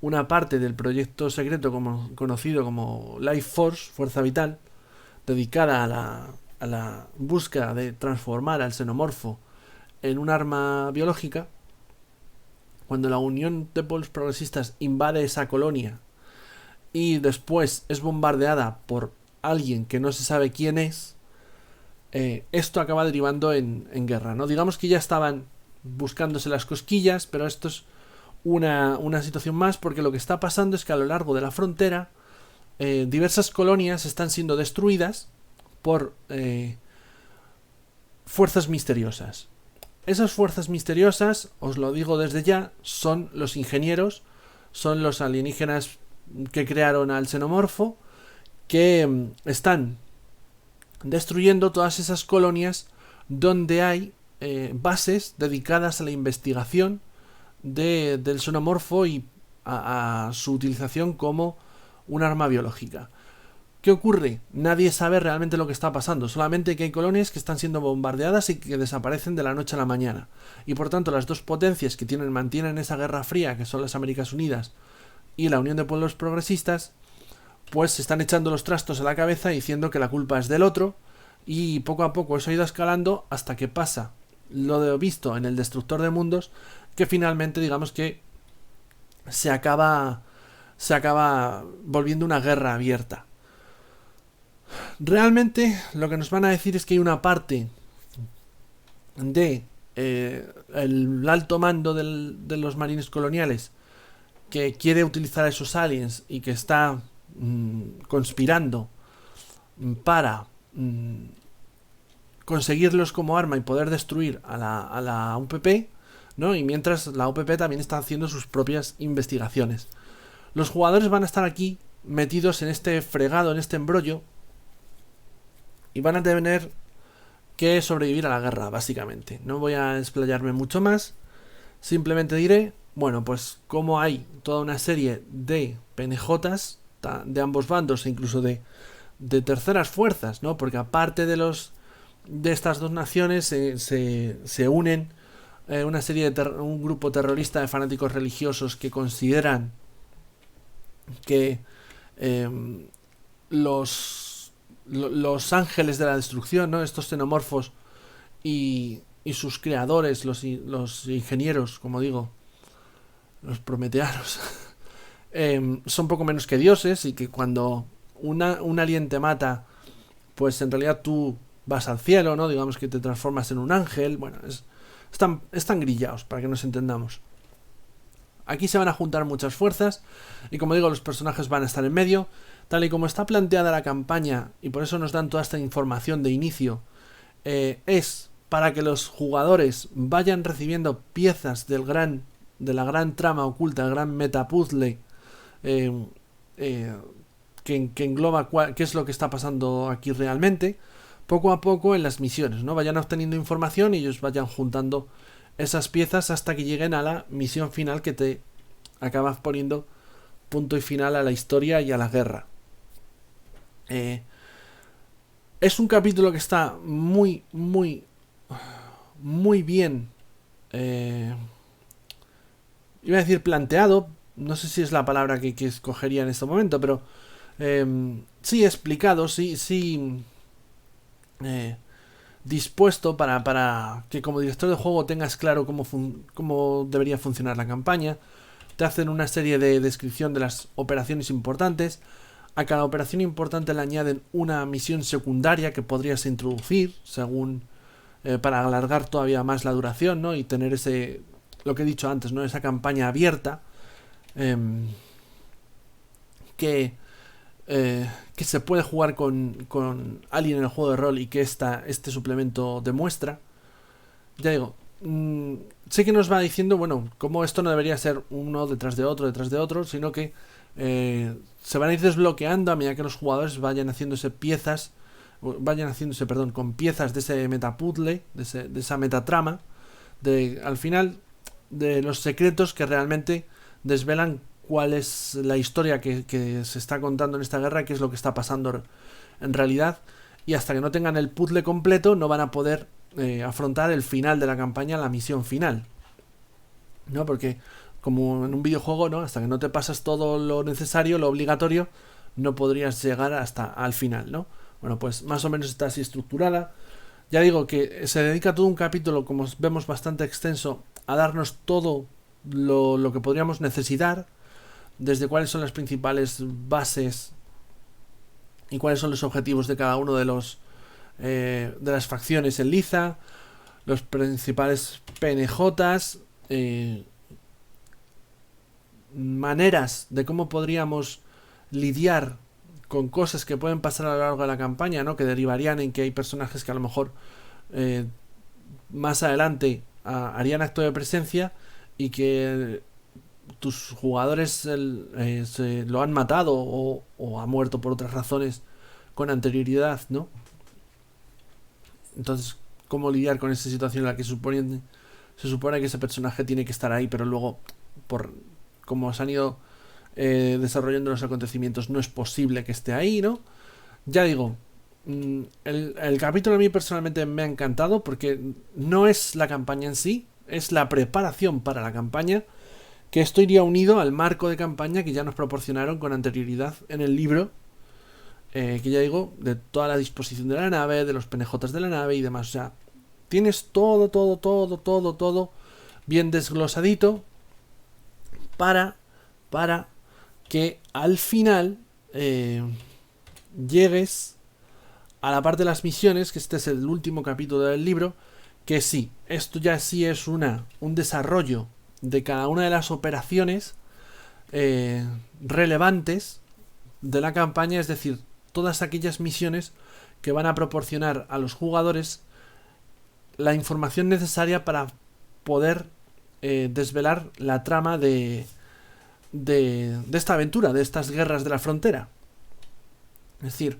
una parte del proyecto secreto conocido como Life Force, Fuerza Vital, dedicada a la búsqueda de transformar al xenomorfo en un arma biológica. Cuando la Unión de Pueblos Progresistas invade esa colonia y después es bombardeada por alguien que no se sabe quién es, esto acaba derivando en guerra, ¿no? Digamos que ya estaban buscándose las cosquillas, pero esto es una situación más, porque lo que está pasando es que a lo largo de la frontera diversas colonias están siendo destruidas por fuerzas misteriosas. Esas fuerzas misteriosas, os lo digo desde ya, son los ingenieros, son los alienígenas que crearon al xenomorfo, que están destruyendo todas esas colonias donde hay bases dedicadas a la investigación del xenomorfo y a su utilización como un arma biológica. ¿Qué ocurre? Nadie sabe realmente lo que está pasando, solamente que hay colonias que están siendo bombardeadas y que desaparecen de la noche a la mañana. Y por tanto las dos potencias que mantienen esa guerra fría, que son las Américas Unidas y la Unión de Pueblos Progresistas, pues se están echando los trastos a la cabeza diciendo que la culpa es del otro, y poco a poco eso ha ido escalando hasta que pasa lo de visto en el Destructor de Mundos, que finalmente digamos que se acaba volviendo una guerra abierta. Realmente lo que nos van a decir es que hay una parte de el alto mando de los marines coloniales que quiere utilizar a esos aliens y que está conspirando para conseguirlos como arma y poder destruir a la UPP, ¿no? Y mientras la UPP también está haciendo sus propias investigaciones. Los jugadores van a estar aquí metidos en este fregado, en este embrollo, y van a tener que sobrevivir a la guerra, básicamente. No voy a explayarme mucho más, simplemente diré, bueno, pues como hay toda una serie de PNJs de ambos bandos e incluso de terceras fuerzas, ¿no? Porque aparte de estas dos naciones se unen una serie un grupo terrorista de fanáticos religiosos que consideran que los ángeles de la destrucción, ¿no? Estos xenomorfos y sus creadores, los ingenieros, como digo, los prometeanos, son poco menos que dioses, y que cuando un alien te mata, pues en realidad tú vas al cielo, ¿no? Digamos que te transformas en un ángel. Bueno, están grillados, para que nos entendamos. Aquí se van a juntar muchas fuerzas, y como digo, los personajes van a estar en medio. Tal y como está planteada la campaña, y por eso nos dan toda esta información de inicio, es para que los jugadores vayan recibiendo piezas de la gran trama oculta, el gran metapuzzle, que engloba qué es lo que está pasando aquí realmente, poco a poco en las misiones, ¿no? Vayan obteniendo información y ellos vayan juntando esas piezas hasta que lleguen a la misión final, que te acabas poniendo punto y final a la historia y a la guerra. Es un capítulo que está muy, muy, muy bien, iba a decir planteado, no sé si es la palabra que escogería en este momento, pero sí explicado, sí dispuesto para que como director de juego tengas claro cómo debería funcionar la campaña. Te hacen una serie de descripción de las operaciones importantes. A cada operación importante le añaden una misión secundaria que podrías introducir según para alargar todavía más la duración, ¿no? Y tener lo que he dicho antes, ¿no? Esa campaña abierta que se puede jugar con alguien en el juego de rol, y que este suplemento demuestra. Ya digo, sé que nos va diciendo, bueno, cómo esto no debería ser uno detrás de otro, sino que se van a ir desbloqueando a medida que los jugadores vayan haciéndose con piezas de ese metapuzzle, de esa metatrama, al final, de los secretos que realmente desvelan cuál es la historia que se está contando en esta guerra, qué es lo que está pasando en realidad, y hasta que no tengan el puzzle completo no van a poder afrontar el final de la campaña, la misión final, ¿no? Porque como en un videojuego, ¿no? Hasta que no te pasas todo lo necesario, lo obligatorio, no podrías llegar hasta al final, ¿no? Bueno, pues más o menos está así estructurada. Ya digo que se dedica todo un capítulo, como vemos, bastante extenso, a darnos todo lo que podríamos necesitar, desde cuáles son las principales bases y cuáles son los objetivos de cada uno de las facciones en Liza, los principales PNJs, maneras de cómo podríamos lidiar con cosas que pueden pasar a lo largo de la campaña, ¿no? Que derivarían en que hay personajes que a lo mejor más adelante harían acto de presencia, y que tus jugadores se lo han matado o ha muerto por otras razones con anterioridad, ¿no? Entonces, ¿cómo lidiar con esa situación en la que se supone que ese personaje tiene que estar ahí, pero luego, por como se han ido desarrollando los acontecimientos, no es posible que esté ahí, ¿no? Ya digo, el capítulo a mí personalmente me ha encantado, porque no es la campaña en sí, es la preparación para la campaña, que esto iría unido al marco de campaña que ya nos proporcionaron con anterioridad en el libro, que ya digo, de toda la disposición de la nave, de los PNJs de la nave y demás. O sea, tienes todo bien desglosadito para que al final llegues a la parte de las misiones, que este es el último capítulo del libro, que sí, esto ya sí es un desarrollo de cada una de las operaciones relevantes, de la campaña, es decir, todas aquellas misiones que van a proporcionar a los jugadores la información necesaria para poder desvelar la trama de esta aventura, de estas guerras de la frontera. Es decir,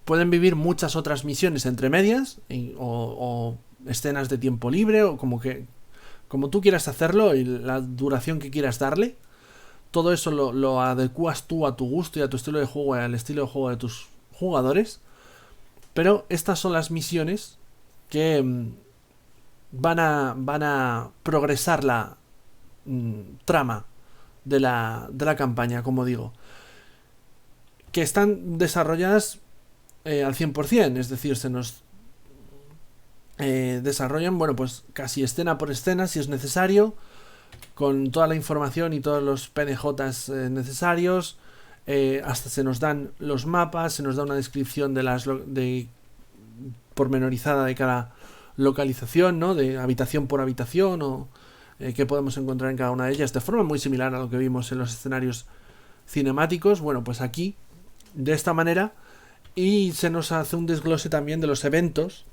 pueden vivir muchas otras misiones entre medias o escenas de tiempo libre o como tú quieras hacerlo y la duración que quieras darle. Todo eso lo adecuas tú a tu gusto y a tu estilo de juego y al estilo de juego de tus jugadores. Pero estas son las misiones que van a progresar la trama de la campaña, como digo. Que están desarrolladas al 100%, es decir, se nos desarrollan, bueno, pues casi escena por escena si es necesario, con toda la información y todos los PNJs necesarios. Hasta se nos dan los mapas, se nos da una descripción de pormenorizada de cada localización, ¿no? De habitación por habitación o qué podemos encontrar en cada una de ellas, de forma muy similar a lo que vimos en los escenarios cinemáticos. Bueno, pues aquí de esta manera, y se nos hace un desglose también de los eventos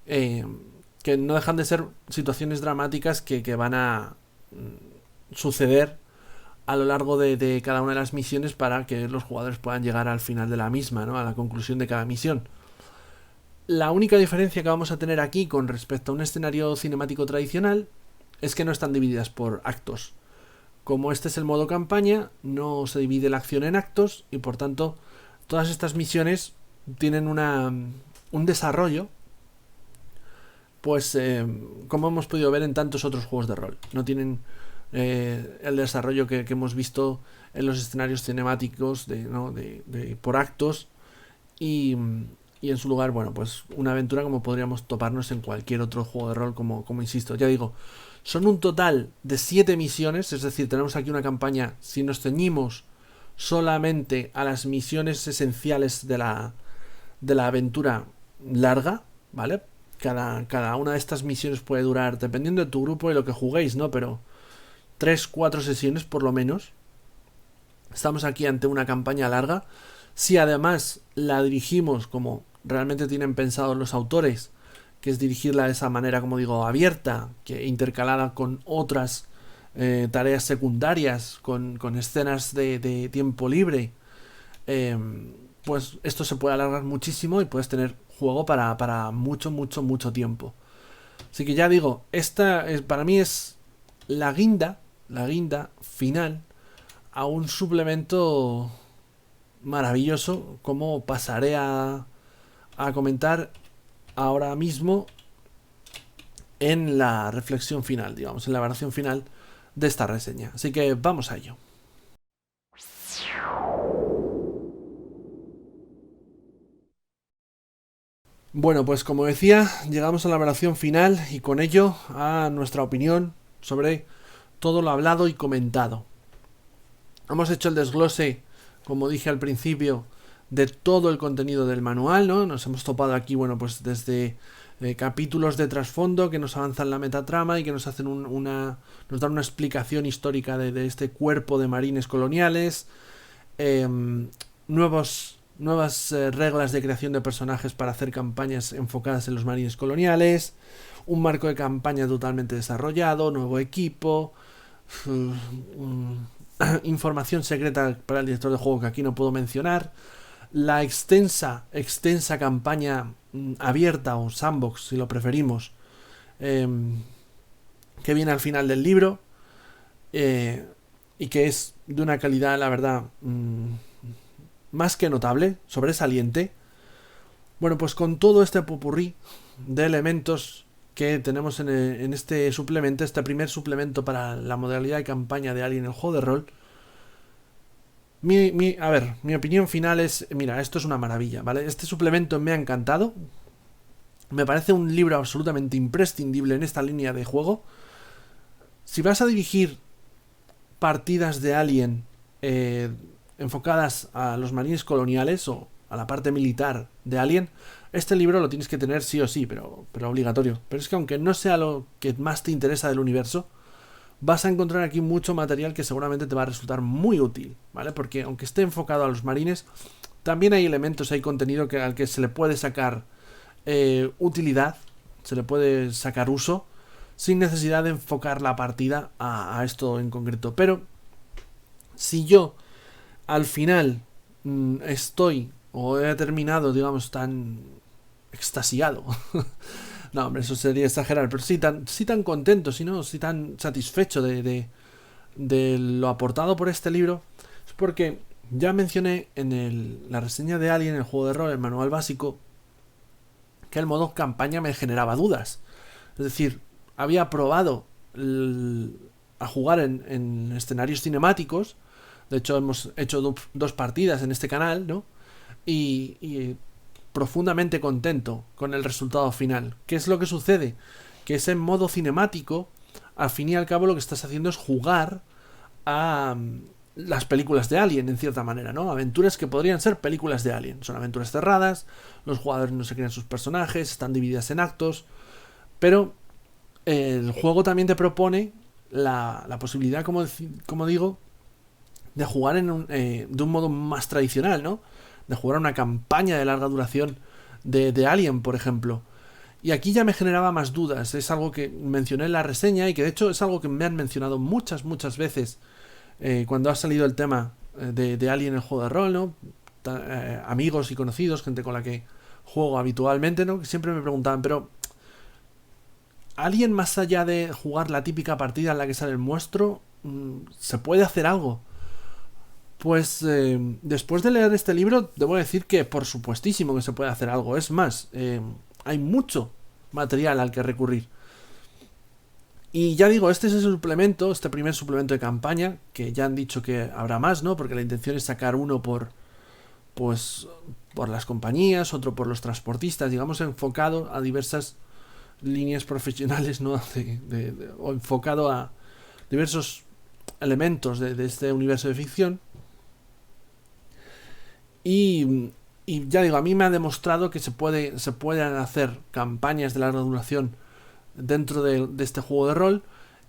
que no dejan de ser situaciones dramáticas que van a suceder a lo largo de cada una de las misiones para que los jugadores puedan llegar al final de la misma, ¿no? A la conclusión de cada misión. La única diferencia que vamos a tener aquí con respecto a un escenario cinemático tradicional es que no están divididas por actos. Como este es el modo campaña, no se divide la acción en actos y por tanto todas estas misiones tienen un desarrollo, pues como hemos podido ver en tantos otros juegos de rol. No tienen el desarrollo que hemos visto en los escenarios cinemáticos por actos y en su lugar, bueno, pues una aventura como podríamos toparnos en cualquier otro juego de rol, como insisto, ya digo, son un total de 7 misiones, es decir, tenemos aquí una campaña, si nos ceñimos solamente a las misiones esenciales de la aventura larga, ¿vale? Cada una de estas misiones puede durar, dependiendo de tu grupo y lo que juguéis, ¿no? Pero 3-4 sesiones por lo menos. Estamos aquí ante una campaña larga. Si además la dirigimos como realmente tienen pensado los autores, que es dirigirla de esa manera, como digo, abierta, que intercalada con otras tareas secundarias, con escenas de tiempo libre, pues esto se puede alargar muchísimo y puedes tener juego para mucho tiempo. Así que ya digo, esta para mí es la guinda final a un suplemento maravilloso, como pasaré a comentar ahora mismo en la reflexión final, digamos, en la evaluación final de esta reseña. Así que vamos a ello. Bueno, pues como decía, llegamos a la evaluación final y con ello a nuestra opinión sobre todo lo hablado y comentado. Hemos hecho el desglose, como dije al principio, de todo el contenido del manual, ¿no? Nos hemos topado aquí, bueno, pues desde capítulos de trasfondo que nos avanzan la metatrama y que nos hacen nos dan una explicación histórica de este cuerpo de marines coloniales, nuevas reglas de creación de personajes para hacer campañas enfocadas en los marines coloniales, un marco de campaña totalmente desarrollado, nuevo equipo, información secreta para el director de juego que aquí no puedo mencionar, la extensa campaña abierta o sandbox, si lo preferimos, que viene al final del libro y que es de una calidad, la verdad, más que notable, sobresaliente. Bueno, pues con todo este popurrí de elementos que tenemos en este suplemento, este primer suplemento para la modalidad de campaña de Alien, el juego de rol, mi opinión final es, mira, esto es una maravilla, ¿vale? Este suplemento me ha encantado. Me parece un libro absolutamente imprescindible en esta línea de juego. Si vas a dirigir partidas de Alien enfocadas a los marines coloniales o a la parte militar de Alien, este libro lo tienes que tener sí o sí, pero obligatorio. Pero es que aunque no sea lo que más te interesa del universo, vas a encontrar aquí mucho material que seguramente te va a resultar muy útil, ¿vale? Porque aunque esté enfocado a los marines, también hay elementos, hay contenido al que se le puede sacar utilidad, se le puede sacar uso, sin necesidad de enfocar la partida a esto en concreto. Pero si yo al final estoy o he terminado, digamos, tan extasiado no, hombre, eso sería exagerar, pero sí tan contento, sí tan satisfecho de lo aportado por este libro, es porque ya mencioné en la reseña de Alien, el juego de rol, el manual básico, que el modo campaña me generaba dudas. Es decir, había probado a jugar en escenarios cinemáticos. De hecho, hemos hecho dos partidas en este canal, ¿no? Y profundamente contento con el resultado final. ¿Qué es lo que sucede? Que ese modo cinemático, al fin y al cabo, lo que estás haciendo es jugar a las películas de Alien, en cierta manera, ¿no? Aventuras que podrían ser películas de Alien. Son aventuras cerradas, los jugadores no se crean sus personajes, están divididas en actos, pero el juego también te propone la posibilidad, como digo, de jugar de un modo más tradicional, ¿no? De jugar una campaña de larga duración de Alien, por ejemplo. Y aquí ya me generaba más dudas. Es algo que mencioné en la reseña y que de hecho es algo que me han mencionado muchas veces cuando ha salido el tema de Alien, el juego de rol, ¿no? Amigos y conocidos, gente con la que juego habitualmente, ¿no? Que siempre me preguntaban, pero ¿Alien, más allá de jugar la típica partida en la que sale el monstruo, se puede hacer algo? Pues después de leer este libro, debo decir que por supuestísimo que se puede hacer algo. Es más, hay mucho material al que recurrir. Y ya digo, este es el suplemento, este primer suplemento de campaña, que ya han dicho que habrá más, ¿no? Porque la intención es sacar uno por las compañías, otro por los transportistas, digamos, enfocado a diversas líneas profesionales, ¿no? O enfocado a diversos elementos de este universo de ficción. Y ya digo, a mí me ha demostrado que se pueden hacer campañas de larga duración dentro de este juego de rol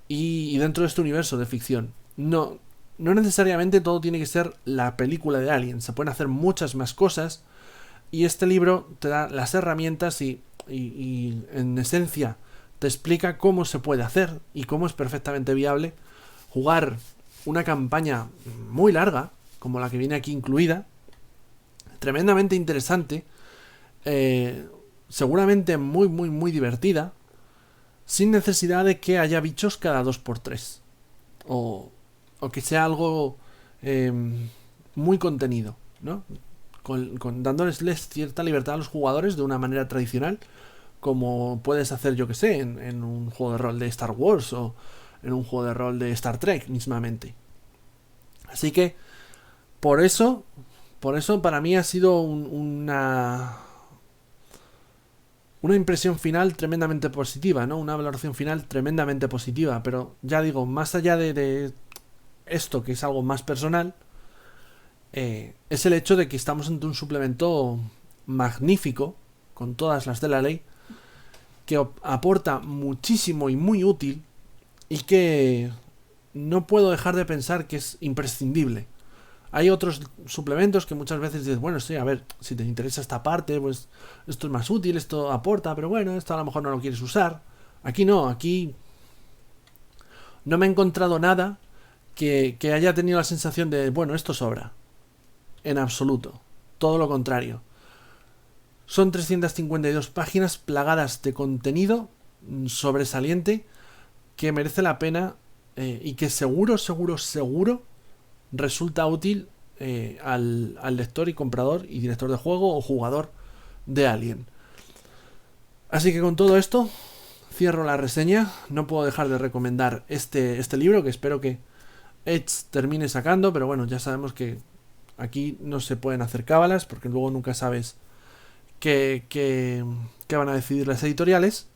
y dentro de este universo de ficción. No necesariamente todo tiene que ser la película de Alien, se pueden hacer muchas más cosas y este libro te da las herramientas y en esencia te explica cómo se puede hacer y cómo es perfectamente viable jugar una campaña muy larga, como la que viene aquí incluida, tremendamente interesante, seguramente muy divertida, sin necesidad de que haya bichos cada 2x3 o que sea algo muy contenido, ¿no? Dándoles cierta libertad a los jugadores de una manera tradicional, como puedes hacer, yo que sé, en un juego de rol de Star Wars o en un juego de rol de Star Trek mismamente. Así que por eso para mí ha sido una impresión final tremendamente positiva, ¿no? Una valoración final tremendamente positiva. Pero ya digo, más allá de esto, que es algo más personal, es el hecho de que estamos ante un suplemento magnífico, con todas las de la ley, que aporta muchísimo y muy útil, y que no puedo dejar de pensar que es imprescindible. Hay otros suplementos que muchas veces dices, bueno, sí, a ver, si te interesa esta parte, pues esto es más útil, esto aporta, pero bueno, esto a lo mejor no lo quieres usar. Aquí no, aquí no me he encontrado nada que haya tenido la sensación de, bueno, esto sobra. En absoluto. Todo lo contrario. Son 352 páginas plagadas de contenido sobresaliente que merece la pena y que seguro resulta útil al lector y comprador y director de juego o jugador de Alien. Así que con todo esto cierro la reseña. No puedo dejar de recomendar este libro, que espero que Edge termine sacando, pero bueno, ya sabemos que aquí no se pueden hacer cábalas porque luego nunca sabes qué van a decidir las editoriales.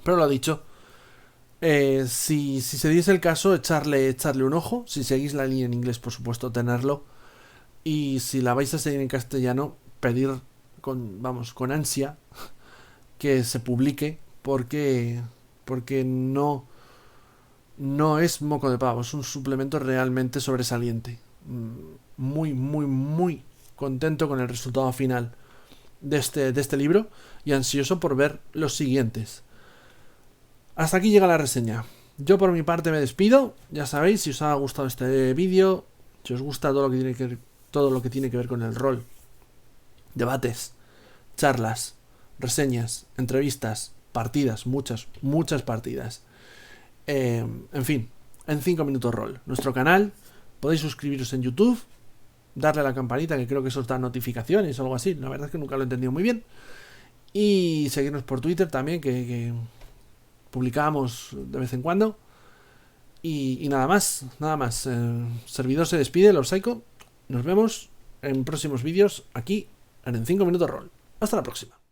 Pero lo dicho, si se diese el caso, echarle un ojo. Si seguís la línea en inglés, por supuesto, tenerlo. Y si la vais a seguir en castellano, pedir con ansia que se publique, porque no no es moco de pavo, es un suplemento realmente sobresaliente. Muy, muy, muy contento con el resultado final de este libro y ansioso por ver los siguientes. Hasta aquí llega la reseña. Yo por mi parte me despido. Ya sabéis, si os ha gustado este vídeo, si os gusta todo lo que tiene que ver con el rol, debates, charlas, reseñas, entrevistas, partidas, muchas partidas. En fin, en 5 minutos rol. Nuestro canal, podéis suscribiros en YouTube, darle a la campanita, que creo que eso os da notificaciones o algo así. La verdad es que nunca lo he entendido muy bien. Y seguirnos por Twitter también, que publicamos de vez en cuando. Y nada más. Servidor se despide, Lord Psycho. Nos vemos en próximos vídeos aquí en 5 minutos rol. Hasta la próxima.